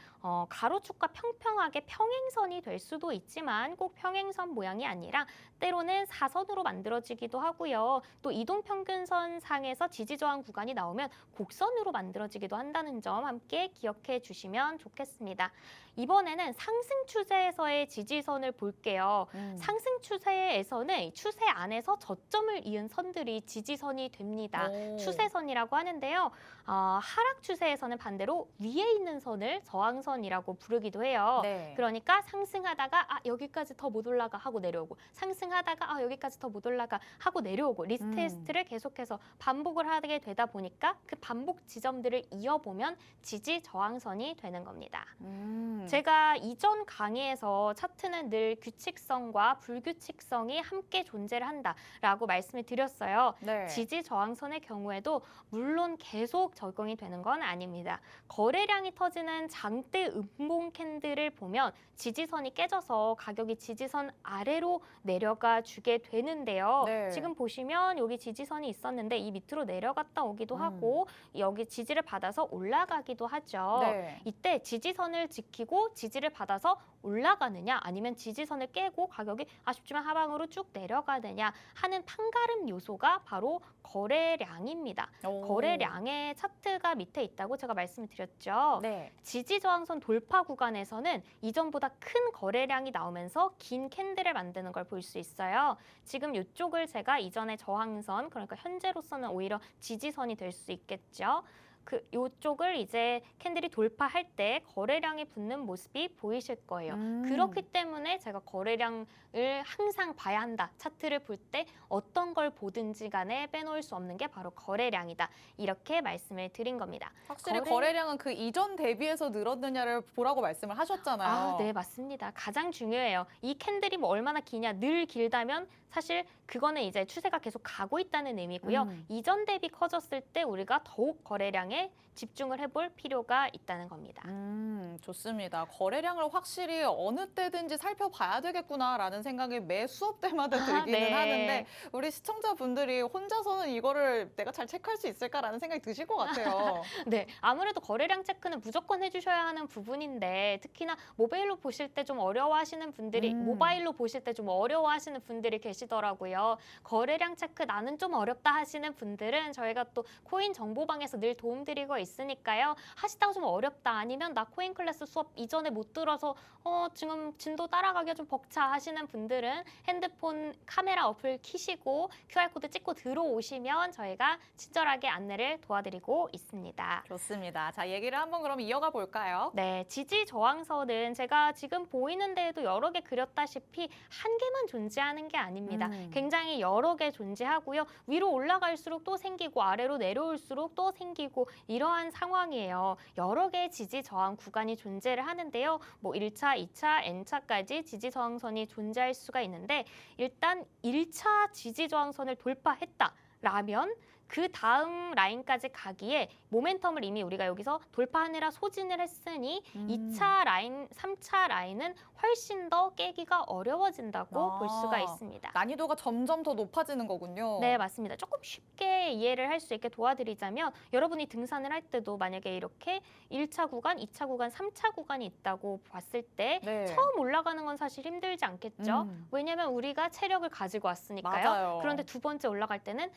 가로축과 평평하게 평행선이 될 수도 있지만 꼭 평행선 모양이 아니라 때로는 사선으로 만들어지기도 하고요. 또 이동평균선 상에서 지지저항 구간이 나오면 곡선으로 만들어지기도 한다는 점 함께 기억해 주시면 좋겠습니다. 이번에는 상승 추세에서의 지지선을 볼게요. 상승 추세에서는 추세 안에서 저점을 이은 선들이 지지선이 됩니다. 추세선이라고 하는데요. 하락 추세에서는 반대로 위에 있는 선을 저항선이라고 부르기도 해요. 네. 그러니까 상승하다가 여기까지 더 못 올라가 하고 내려오고, 상승하다가 여기까지 더 못 올라가 하고 내려오고, 리스테스트를 계속해서 반복을 하게 되다 보니까 그 반복 지점들을 이어보면 지지 저항선이 되는 겁니다. 제가 이전 강의에서 차트는 늘 규칙성과 불규칙성이 함께 존재를 한다라고 말씀을 드렸어요. 네. 지지 저항선의 경우에도 물론 계속 적용이 되는 건 아닙니다. 거래량이 터지는 장대 음봉 캔들을 보면 지지선이 깨져서 가격이 지지선 아래로 내려가 주게 되는데요. 네. 지금 보시면 여기 지지선이 있었는데 이 밑으로 내려갔다 오기도 하고 여기 지지를 받아서 올라가기도 하죠. 네. 이때 지지선을 지키고 지지를 받아서 올라가느냐 아니면 지지선을 깨고 가격이 아쉽지만 하방으로 쭉 내려가느냐 하는 판가름 요소가 바로 거래량입니다. 거래량의 차트가 밑에 있다고 제가 말씀을 드렸죠. 네. 지지저항선 돌파 구간에서는 이전보다 큰 거래량이 나오면서 긴 캔들을 만드는 걸 볼 수 있어요. 지금 이쪽을 제가 이전에 저항선, 그러니까 현재로서는 오히려 지지선이 될 수 있겠죠. 이쪽을 이제 캔들이 돌파할 때 거래량이 붙는 모습이 보이실 거예요. 그렇기 때문에 제가 거래량을 항상 봐야 한다. 차트를 볼 때 어떤 걸 보든지 간에 빼놓을 수 없는 게 바로 거래량이다. 이렇게 말씀을 드린 겁니다. 확실히 거래량은 그 이전 대비해서 늘었느냐를 보라고 말씀을 하셨잖아요. 네, 맞습니다. 가장 중요해요. 이 캔들이 뭐 얼마나 기냐, 늘 길다면 사실 그거는 이제 추세가 계속 가고 있다는 의미고요. 이전 대비 커졌을 때 우리가 더욱 거래량에 집중을 해볼 필요가 있다는 겁니다. 좋습니다. 거래량을 확실히 어느 때든지 살펴봐야 되겠구나라는 생각이 매 수업 때마다 들기는 네. 하는데 우리 시청자분들이 혼자서는 이거를 내가 잘 체크할 수 있을까라는 생각이 드실 것 같아요. 네, 아무래도 거래량 체크는 무조건 해주셔야 하는 부분인데 특히나 모바일로 보실 때 좀 어려워하시는 분들이 계시더라고요. 거래량 체크 나는 좀 어렵다 하시는 분들은 저희가 또 코인 정보방에서 늘 도움드리고 있으니까요. 하시다가 좀 어렵다 아니면 나 코인 클래스 수업 이전에 못 들어서 지금 진도 따라가기가 좀 벅차 하시는 분들은 핸드폰 카메라 어플 켜시고 QR코드 찍고 들어오시면 저희가 친절하게 안내를 도와드리고 있습니다. 좋습니다. 자, 얘기를 한번 그럼 이어가 볼까요? 네, 지지 저항선은 제가 지금 보이는 데에도 여러 개 그렸다시피 한 개만 존재하는 게 아닙니다. 굉장히 여러 개 존재하고요. 위로 올라갈수록 또 생기고 아래로 내려올수록 또 생기고 이러한 상황이에요. 여러 개의 지지 저항 구간이 존재를 하는데요. 뭐 1차, 2차, N차까지 지지 저항선이 존재할 수가 있는데 일단 1차 지지 저항선을 돌파했다라면 그 다음 라인까지 가기에 모멘텀을 이미 우리가 여기서 돌파하느라 소진을 했으니 2차 라인, 3차 라인은 훨씬 더 깨기가 어려워진다고 볼 수가 있습니다. 난이도가 점점 더 높아지는 거군요. 네, 맞습니다. 조금 쉽게 이해를 할 수 있게 도와드리자면 여러분이 등산을 할 때도 만약에 이렇게 1차 구간, 2차 구간, 3차 구간이 있다고 봤을 때 네. 처음 올라가는 건 사실 힘들지 않겠죠? 왜냐하면 우리가 체력을 가지고 왔으니까요. 맞아요. 그런데 두 번째 올라갈 때는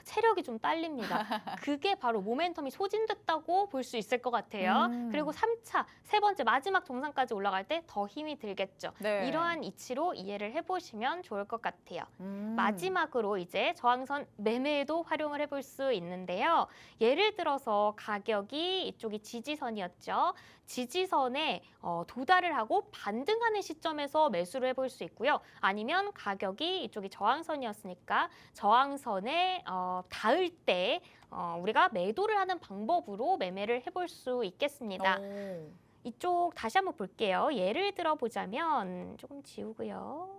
체력이 좀 좀 딸립니다. 그게 바로 모멘텀이 소진됐다고 볼 수 있을 것 같아요. 그리고 3차, 세 번째 마지막 정상까지 올라갈 때 더 힘이 들겠죠. 네. 이러한 이치로 이해를 해보시면 좋을 것 같아요. 마지막으로 이제 저항선 매매에도 활용을 해볼 수 있는데요. 예를 들어서 가격이 이쪽이 지지선이었죠. 지지선에 도달을 하고 반등하는 시점에서 매수를 해볼 수 있고요. 아니면 가격이 이쪽이 저항선이었으니까 저항선에 닿을 때 우리가 매도를 하는 방법으로 매매를 해볼 수 있겠습니다. 오. 이쪽 다시 한번 볼게요. 예를 들어 보자면 조금 지우고요.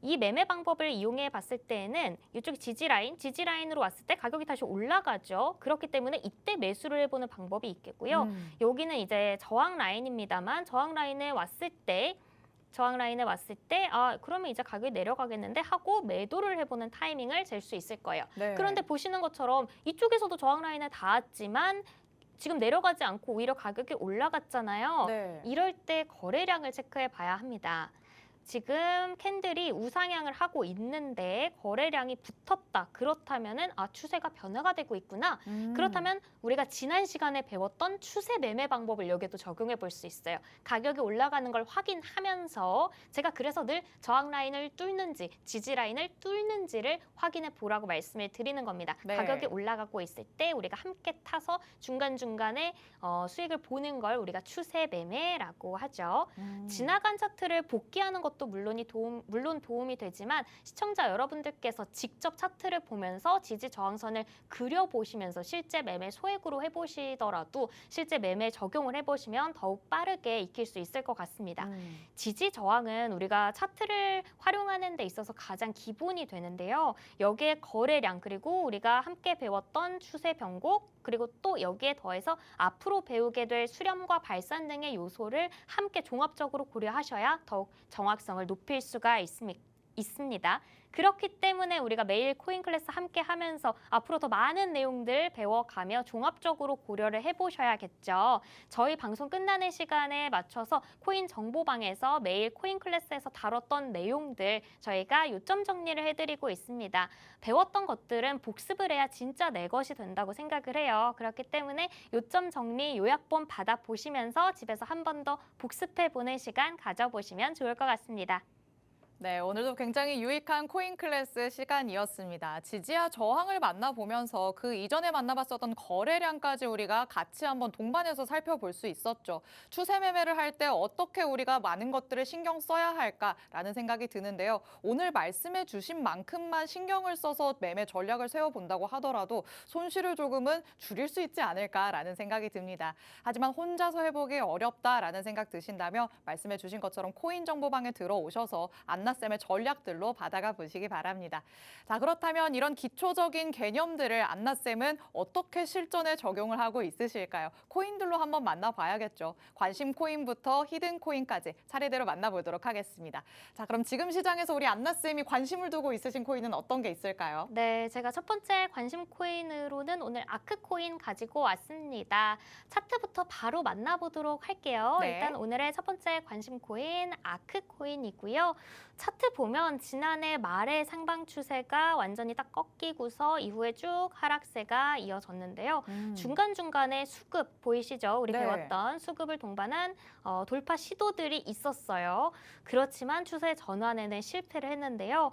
이 매매 방법을 이용해 봤을 때에는 이쪽이 지지라인으로 왔을 때 가격이 다시 올라가죠. 그렇기 때문에 이때 매수를 해보는 방법이 있겠고요. 여기는 이제 저항 라인입니다만 저항 라인에 왔을 때 그러면 이제 가격이 내려가겠는데 하고 매도를 해보는 타이밍을 잴 수 있을 거예요. 네. 그런데 보시는 것처럼 이쪽에서도 저항 라인에 닿았지만 지금 내려가지 않고 오히려 가격이 올라갔잖아요. 네. 이럴 때 거래량을 체크해 봐야 합니다. 지금 캔들이 우상향을 하고 있는데 거래량이 붙었다. 그렇다면은 추세가 변화가 되고 있구나. 그렇다면 우리가 지난 시간에 배웠던 추세 매매 방법을 여기에도 적용해 볼 수 있어요. 가격이 올라가는 걸 확인하면서 제가 그래서 늘 저항 라인을 뚫는지 지지 라인을 뚫는지를 확인해 보라고 말씀을 드리는 겁니다. 네. 가격이 올라가고 있을 때 우리가 함께 타서 중간중간에 수익을 보는 걸 우리가 추세 매매라고 하죠. 지나간 차트를 복귀하는 것도 물론 도움이 되지만 시청자 여러분들께서 직접 차트를 보면서 지지 저항선을 그려보시면서 실제 매매 소액으로 해보시더라도 실제 매매 적용을 해보시면 더욱 빠르게 익힐 수 있을 것 같습니다. 지지 저항은 우리가 차트를 활용하는 데 있어서 가장 기본이 되는데요. 여기에 거래량 그리고 우리가 함께 배웠던 추세 변곡 그리고 또 여기에 더해서 앞으로 배우게 될 수렴과 발산 등의 요소를 함께 종합적으로 고려하셔야 더욱 정확성을 높일 수가 있습니다. 그렇기 때문에 우리가 매일 코인 클래스 함께 하면서 앞으로 더 많은 내용들 배워가며 종합적으로 고려를 해보셔야겠죠. 저희 방송 끝나는 시간에 맞춰서 코인 정보방에서 매일 코인 클래스에서 다뤘던 내용들 저희가 요점 정리를 해드리고 있습니다. 배웠던 것들은 복습을 해야 진짜 내 것이 된다고 생각을 해요. 그렇기 때문에 요점 정리 요약본 받아보시면서 집에서 한 번 더 복습해보는 시간 가져보시면 좋을 것 같습니다. 네, 오늘도 굉장히 유익한 코인 클래스 시간이었습니다. 지지와 저항을 만나보면서 그 이전에 만나봤었던 거래량까지 우리가 같이 한번 동반해서 살펴볼 수 있었죠. 추세 매매를 할 때 어떻게 우리가 많은 것들을 신경 써야 할까라는 생각이 드는데요. 오늘 말씀해 주신 만큼만 신경을 써서 매매 전략을 세워본다고 하더라도 손실을 조금은 줄일 수 있지 않을까라는 생각이 듭니다. 하지만 혼자서 해보기 어렵다라는 생각 드신다면 말씀해 주신 것처럼 코인 정보방에 들어오셔서 안나쌤의 전략들로 받아가 보시기 바랍니다. 자, 그렇다면 이런 기초적인 개념들을 안나쌤은 어떻게 실전에 적용을 하고 있으실까요? 코인들로 한번 만나봐야겠죠. 관심 코인부터 히든 코인까지 차례대로 만나보도록 하겠습니다. 자, 그럼 지금 시장에서 우리 안나쌤이 관심을 두고 있으신 코인은 어떤 게 있을까요? 네, 제가 첫 번째 관심 코인으로는 오늘 아크코인 가지고 왔습니다. 차트부터 바로 만나보도록 할게요. 네. 일단 오늘의 첫 번째 관심 코인 아크코인이고요. 차트 보면 지난해 말의 상방 추세가 완전히 딱 꺾이고서 이후에 쭉 하락세가 이어졌는데요. 중간중간에 수급 보이시죠? 우리 네. 배웠던 수급을 동반한 돌파 시도들이 있었어요. 그렇지만 추세 전환에는 실패를 했는데요.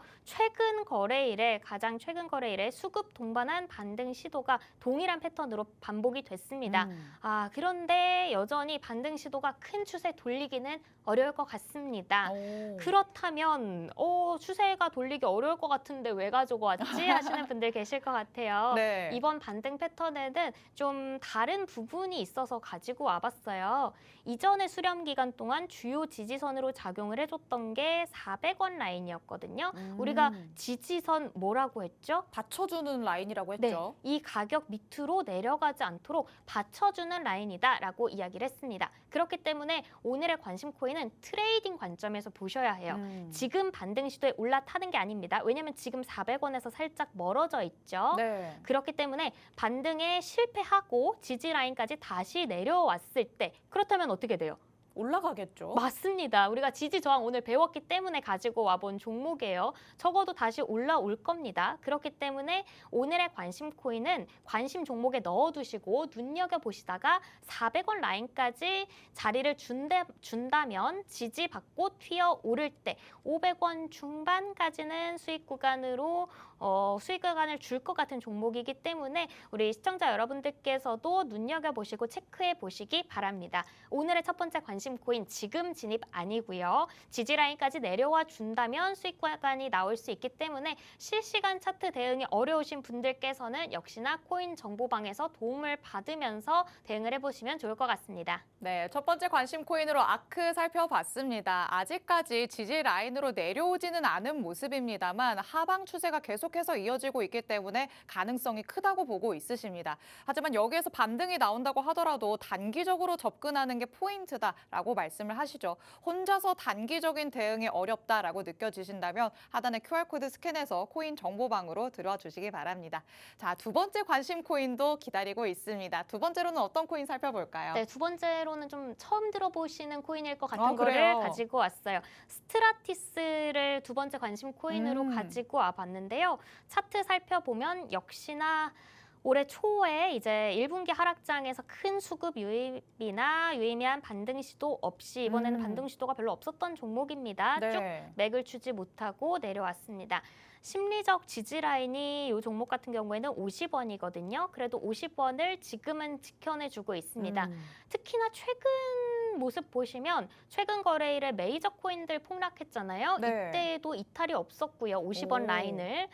가장 최근 거래일에 수급 동반한 반등 시도가 동일한 패턴으로 반복이 됐습니다. 그런데 여전히 반등 시도가 큰 추세 돌리기는 어려울 것 같습니다. 그렇다면 추세가 돌리기 어려울 것 같은데 왜 가지고 왔지 하시는 분들 계실 것 같아요. 네. 이번 반등 패턴에는 좀 다른 부분이 있어서 가지고 와봤어요. 이전의 수렴 기간 동안 주요 지지선으로 작용을 해줬던 게 400원 라인이었거든요. 우리가 지지선 뭐라고 했죠? 받쳐주는 라인이라고 네, 했죠. 이 가격 밑으로 내려가지 않도록 받쳐주는 라인이다라고 이야기를 했습니다. 그렇기 때문에 오늘의 관심 코인은 트레이딩 관점에서 보셔야 해요. 지금 반등 시도에 올라타는 게 아닙니다. 왜냐하면 지금 400원에서 살짝 멀어져 있죠. 네. 그렇기 때문에 반등에 실패하고 지지 라인까지 다시 내려왔을 때 그렇다면 어떻게 돼요? 올라가겠죠. 맞습니다. 우리가 지지 저항 오늘 배웠기 때문에 가지고 와본 종목이에요. 적어도 다시 올라올 겁니다. 그렇기 때문에 오늘의 관심 코인은 관심 종목에 넣어두시고 눈여겨보시다가 400원 라인까지 자리를 준다면 지지받고 튀어 오를 때 500원 중반까지는 수익 구간을 줄 것 같은 종목이기 때문에 우리 시청자 여러분들께서도 눈여겨보시고 체크해 보시기 바랍니다. 오늘의 첫 번째 관심 코인 지금 진입 아니고요. 지지 라인까지 내려와 준다면 수익 구간이 나올 수 있기 때문에 실시간 차트 대응이 어려우신 분들께서는 역시나 코인 정보방에서 도움을 받으면서 대응을 해보시면 좋을 것 같습니다. 네, 첫 번째 관심 코인으로 아크 살펴봤습니다. 아직까지 지지 라인으로 내려오지는 않은 모습입니다만 하방 추세가 계속해서 이어지고 있기 때문에 가능성이 크다고 보고 있으십니다. 하지만 여기에서 반등이 나온다고 하더라도 단기적으로 접근하는 게 포인트다라고 말씀을 하시죠. 혼자서 단기적인 대응이 어렵다라고 느껴지신다면 하단의 QR코드 스캔해서 코인 정보방으로 들어와 주시기 바랍니다. 자, 두 번째 관심 코인도 기다리고 있습니다. 두 번째로는 어떤 코인 살펴볼까요? 네, 두 번째로는 좀 처음 들어보시는 코인일 것 같은 아, 거를 그래요? 가지고 왔어요. 스트라티스를 두 번째 관심 코인으로 가지고 와봤는데요. 차트 살펴보면 역시나 올해 초에 이제 1분기 하락장에서 큰 수급 유입이나 유의미한 반등 시도 없이 이번에는 반등 시도가 별로 없었던 종목입니다. 쭉 네. 맥을 추지 못하고 내려왔습니다. 심리적 지지 라인이 이 종목 같은 경우에는 50원이거든요. 그래도 50원을 지금은 지켜내주고 있습니다. 특히나 최근 모습 보시면 최근 거래일에 메이저 코인들 폭락했잖아요. 네. 이때에도 이탈이 없었고요. 50원 오. 라인을.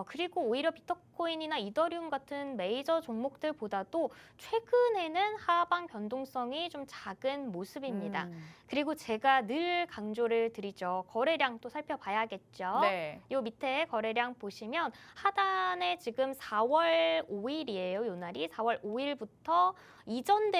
그리고 오히려 비트코인이나 이더리움 같은 메이저 종목들보다도 최근에는 하방 변동성이 좀 작은 모습입니다. 그리고 제가 늘 강조를 드리죠. 거래량 또 살펴봐야겠죠. 네. 요 밑에 거래량 보시면 하단에 지금 4월 5일이에요. 요 날이 4월 5일부터 이전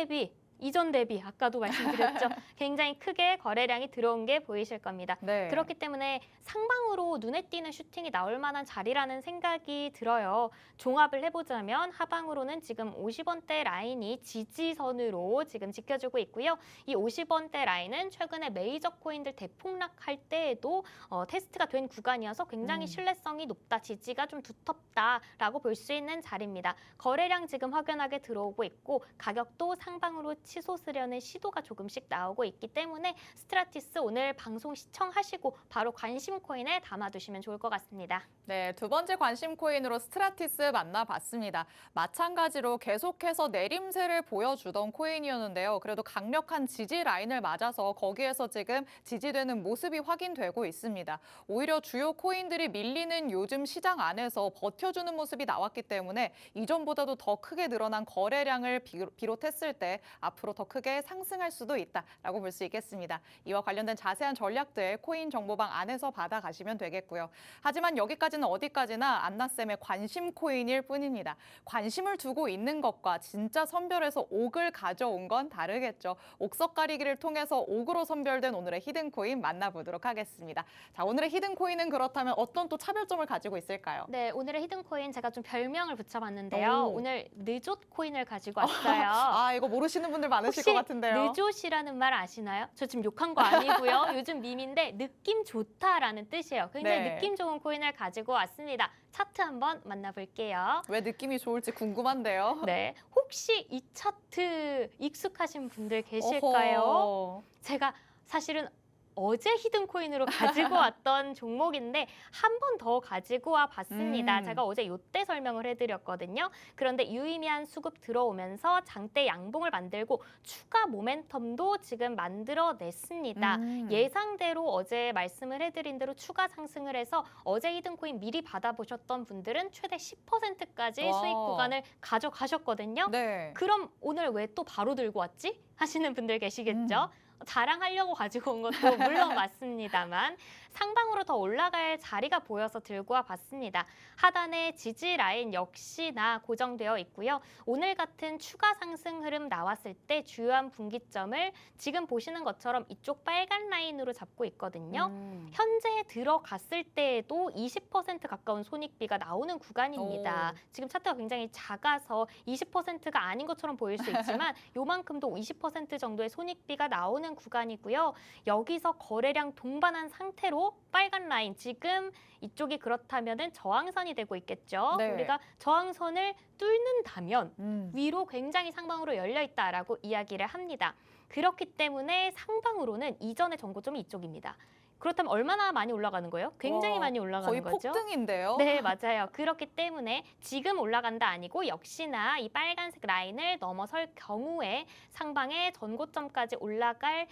대비 아까도 말씀드렸죠. 굉장히 크게 거래량이 들어온 게 보이실 겁니다. 네. 그렇기 때문에 상방으로 눈에 띄는 슈팅이 나올 만한 자리라는 생각이 들어요. 종합을 해보자면 하방으로는 지금 50원대 라인이 지지선으로 지금 지켜주고 있고요. 이 50원대 라인은 최근에 메이저 코인들 대폭락할 때에도 테스트가 된 구간이어서 굉장히 신뢰성이 높다, 지지가 좀 두텁다라고 볼 수 있는 자리입니다. 거래량 지금 확연하게 들어오고 있고 가격도 상방으로 치솟으려는 시도가 조금씩 나오고 있기 때문에 스트라티스 오늘 방송 시청하시고 바로 관심 코인에 담아두시면 좋을 것 같습니다. 네, 두 번째 관심 코인으로 스트라티스 만나봤습니다. 마찬가지로 계속해서 내림세를 보여주던 코인이었는데요. 그래도 강력한 지지 라인을 맞아서 거기에서 지금 지지되는 모습이 확인되고 있습니다. 오히려 주요 코인들이 밀리는 요즘 시장 안에서 버텨주는 모습이 나왔기 때문에 이전보다도 더 크게 늘어난 거래량을 비롯했을 때 앞으로 더 크게 상승할 수도 있다라고 볼 수 있겠습니다. 이와 관련된 자세한 전략들 코인 정보방 안에서 받아가시면 되겠고요. 하지만 여기까지는 어디까지나 안나쌤의 관심 코인일 뿐입니다. 관심을 두고 있는 것과 진짜 선별해서 옥을 가져온 건 다르겠죠. 옥석 가리기를 통해서 옥으로 선별된 오늘의 히든 코인 만나보도록 하겠습니다. 자, 오늘의 히든 코인은 그렇다면 어떤 또 차별점을 가지고 있을까요? 네, 오늘의 히든 코인 제가 좀 별명을 붙여봤는데요. 오. 오늘 느좋 코인을 가지고 왔어요. 아, 이거 모르시는 분들 많으실 것 같은데요. 느좋이라는 말 아시나요? 저 지금 욕한 거 아니고요. 요즘 밈인데 느낌 좋다라는 뜻이에요. 굉장히 네. 느낌 좋은 코인을 가지고 왔습니다. 차트 한번 만나볼게요. 왜 느낌이 좋을지 궁금한데요. 네, 혹시 이 차트 익숙하신 분들 계실까요? 어허. 제가 사실은 어제 히든 코인으로 가지고 왔던 종목인데 한 번 더 가지고 와 봤습니다. 제가 어제 요때 설명을 해드렸거든요. 그런데 유의미한 수급 들어오면서 장대 양봉을 만들고 추가 모멘텀도 지금 만들어냈습니다. 예상대로 어제 말씀을 해드린 대로 추가 상승을 해서 어제 히든 코인 미리 받아보셨던 분들은 최대 10%까지 와. 수익 구간을 가져가셨거든요. 네. 그럼 오늘 왜 또 바로 들고 왔지? 하시는 분들 계시겠죠? 자랑하려고 가지고 온 것도 물론 맞습니다만 상방으로 더 올라갈 자리가 보여서 들고 와봤습니다. 하단의 지지 라인 역시나 고정되어 있고요. 오늘 같은 추가 상승 흐름 나왔을 때 주요한 분기점을 지금 보시는 것처럼 이쪽 빨간 라인으로 잡고 있거든요. 현재 들어갔을 때에도 20% 가까운 손익비가 나오는 구간입니다. 지금 차트가 굉장히 작아서 20%가 아닌 것처럼 보일 수 있지만 요만큼도 20% 정도의 손익비가 나오는 구간이고요. 여기서 거래량 동반한 상태로 빨간 라인, 지금 이쪽이 그렇다면은 저항선이 되고 있겠죠. 네. 우리가 저항선을 뚫는다면 위로 굉장히 상방으로 열려 있다라고 이야기를 합니다. 그렇기 때문에 상방으로는 이전의 전고점이 이쪽입니다. 그렇다면 얼마나 많이 올라가는 거예요? 굉장히 많이 올라가는 거의 거죠. 폭등인데요. 네, 맞아요. 그렇기 때문에 지금 올라간다 아니고 역시나 이 빨간색 라인을 넘어설 경우에 상방의 전고점까지 올라갈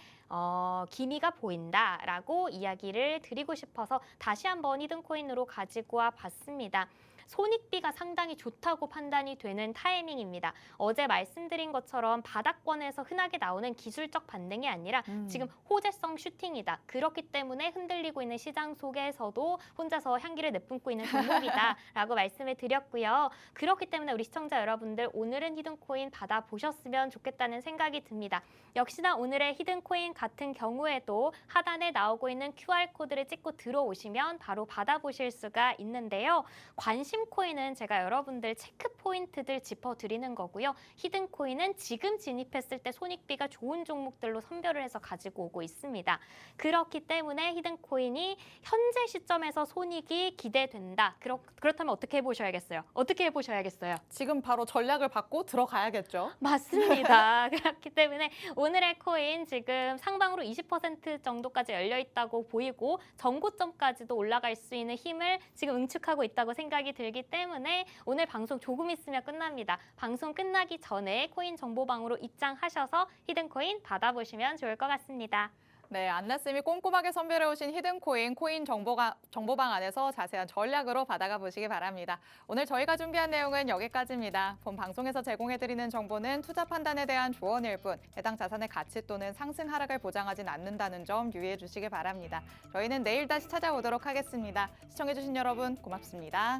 기미가 보인다라고 이야기를 드리고 싶어서 다시 한번 히든코인으로 가지고 와 봤습니다. 손익비가 상당히 좋다고 판단이 되는 타이밍입니다. 어제 말씀드린 것처럼 바닥권에서 흔하게 나오는 기술적 반등이 아니라 지금 호재성 슈팅이다. 그렇기 때문에 흔들리고 있는 시장 속에서도 혼자서 향기를 내뿜고 있는 종목이다라고 말씀을 드렸고요. 그렇기 때문에 우리 시청자 여러분들 오늘은 히든코인 받아보셨으면 좋겠다는 생각이 듭니다. 역시나 오늘의 히든코인 같은 경우에도 하단에 나오고 있는 QR코드를 찍고 들어오시면 바로 받아보실 수가 있는데요. 관심 코인은 제가 여러분들 체크 포인트들 짚어드리는 거고요. 히든코인은 지금 진입했을 때 손익비가 좋은 종목들로 선별을 해서 가지고 오고 있습니다. 그렇기 때문에 히든코인이 현재 시점에서 손익이 기대된다. 그렇다면 어떻게 해보셔야겠어요? 어떻게 해보셔야겠어요? 지금 바로 전략을 바꿔 들어가야겠죠. 맞습니다. 그렇기 때문에 오늘의 코인 지금 상방으로 20% 정도까지 열려 있다고 보이고 전고점까지도 올라갈 수 있는 힘을 지금 응축하고 있다고 생각이 들기 때문에 오늘 방송 조금 있으면 끝납니다. 방송 끝나기 전에 코인 정보방으로 입장하셔서 히든코인 받아보시면 좋을 것 같습니다. 네, 안나쌤이 꼼꼼하게 선별해 오신 히든코인 코인 정보방 안에서 자세한 전략으로 받아가 보시기 바랍니다. 오늘 저희가 준비한 내용은 여기까지입니다. 본 방송에서 제공해드리는 정보는 투자 판단에 대한 조언일 뿐 해당 자산의 가치 또는 상승 하락을 보장하진 않는다는 점 유의해 주시기 바랍니다. 저희는 내일 다시 찾아오도록 하겠습니다. 시청해주신 여러분 고맙습니다.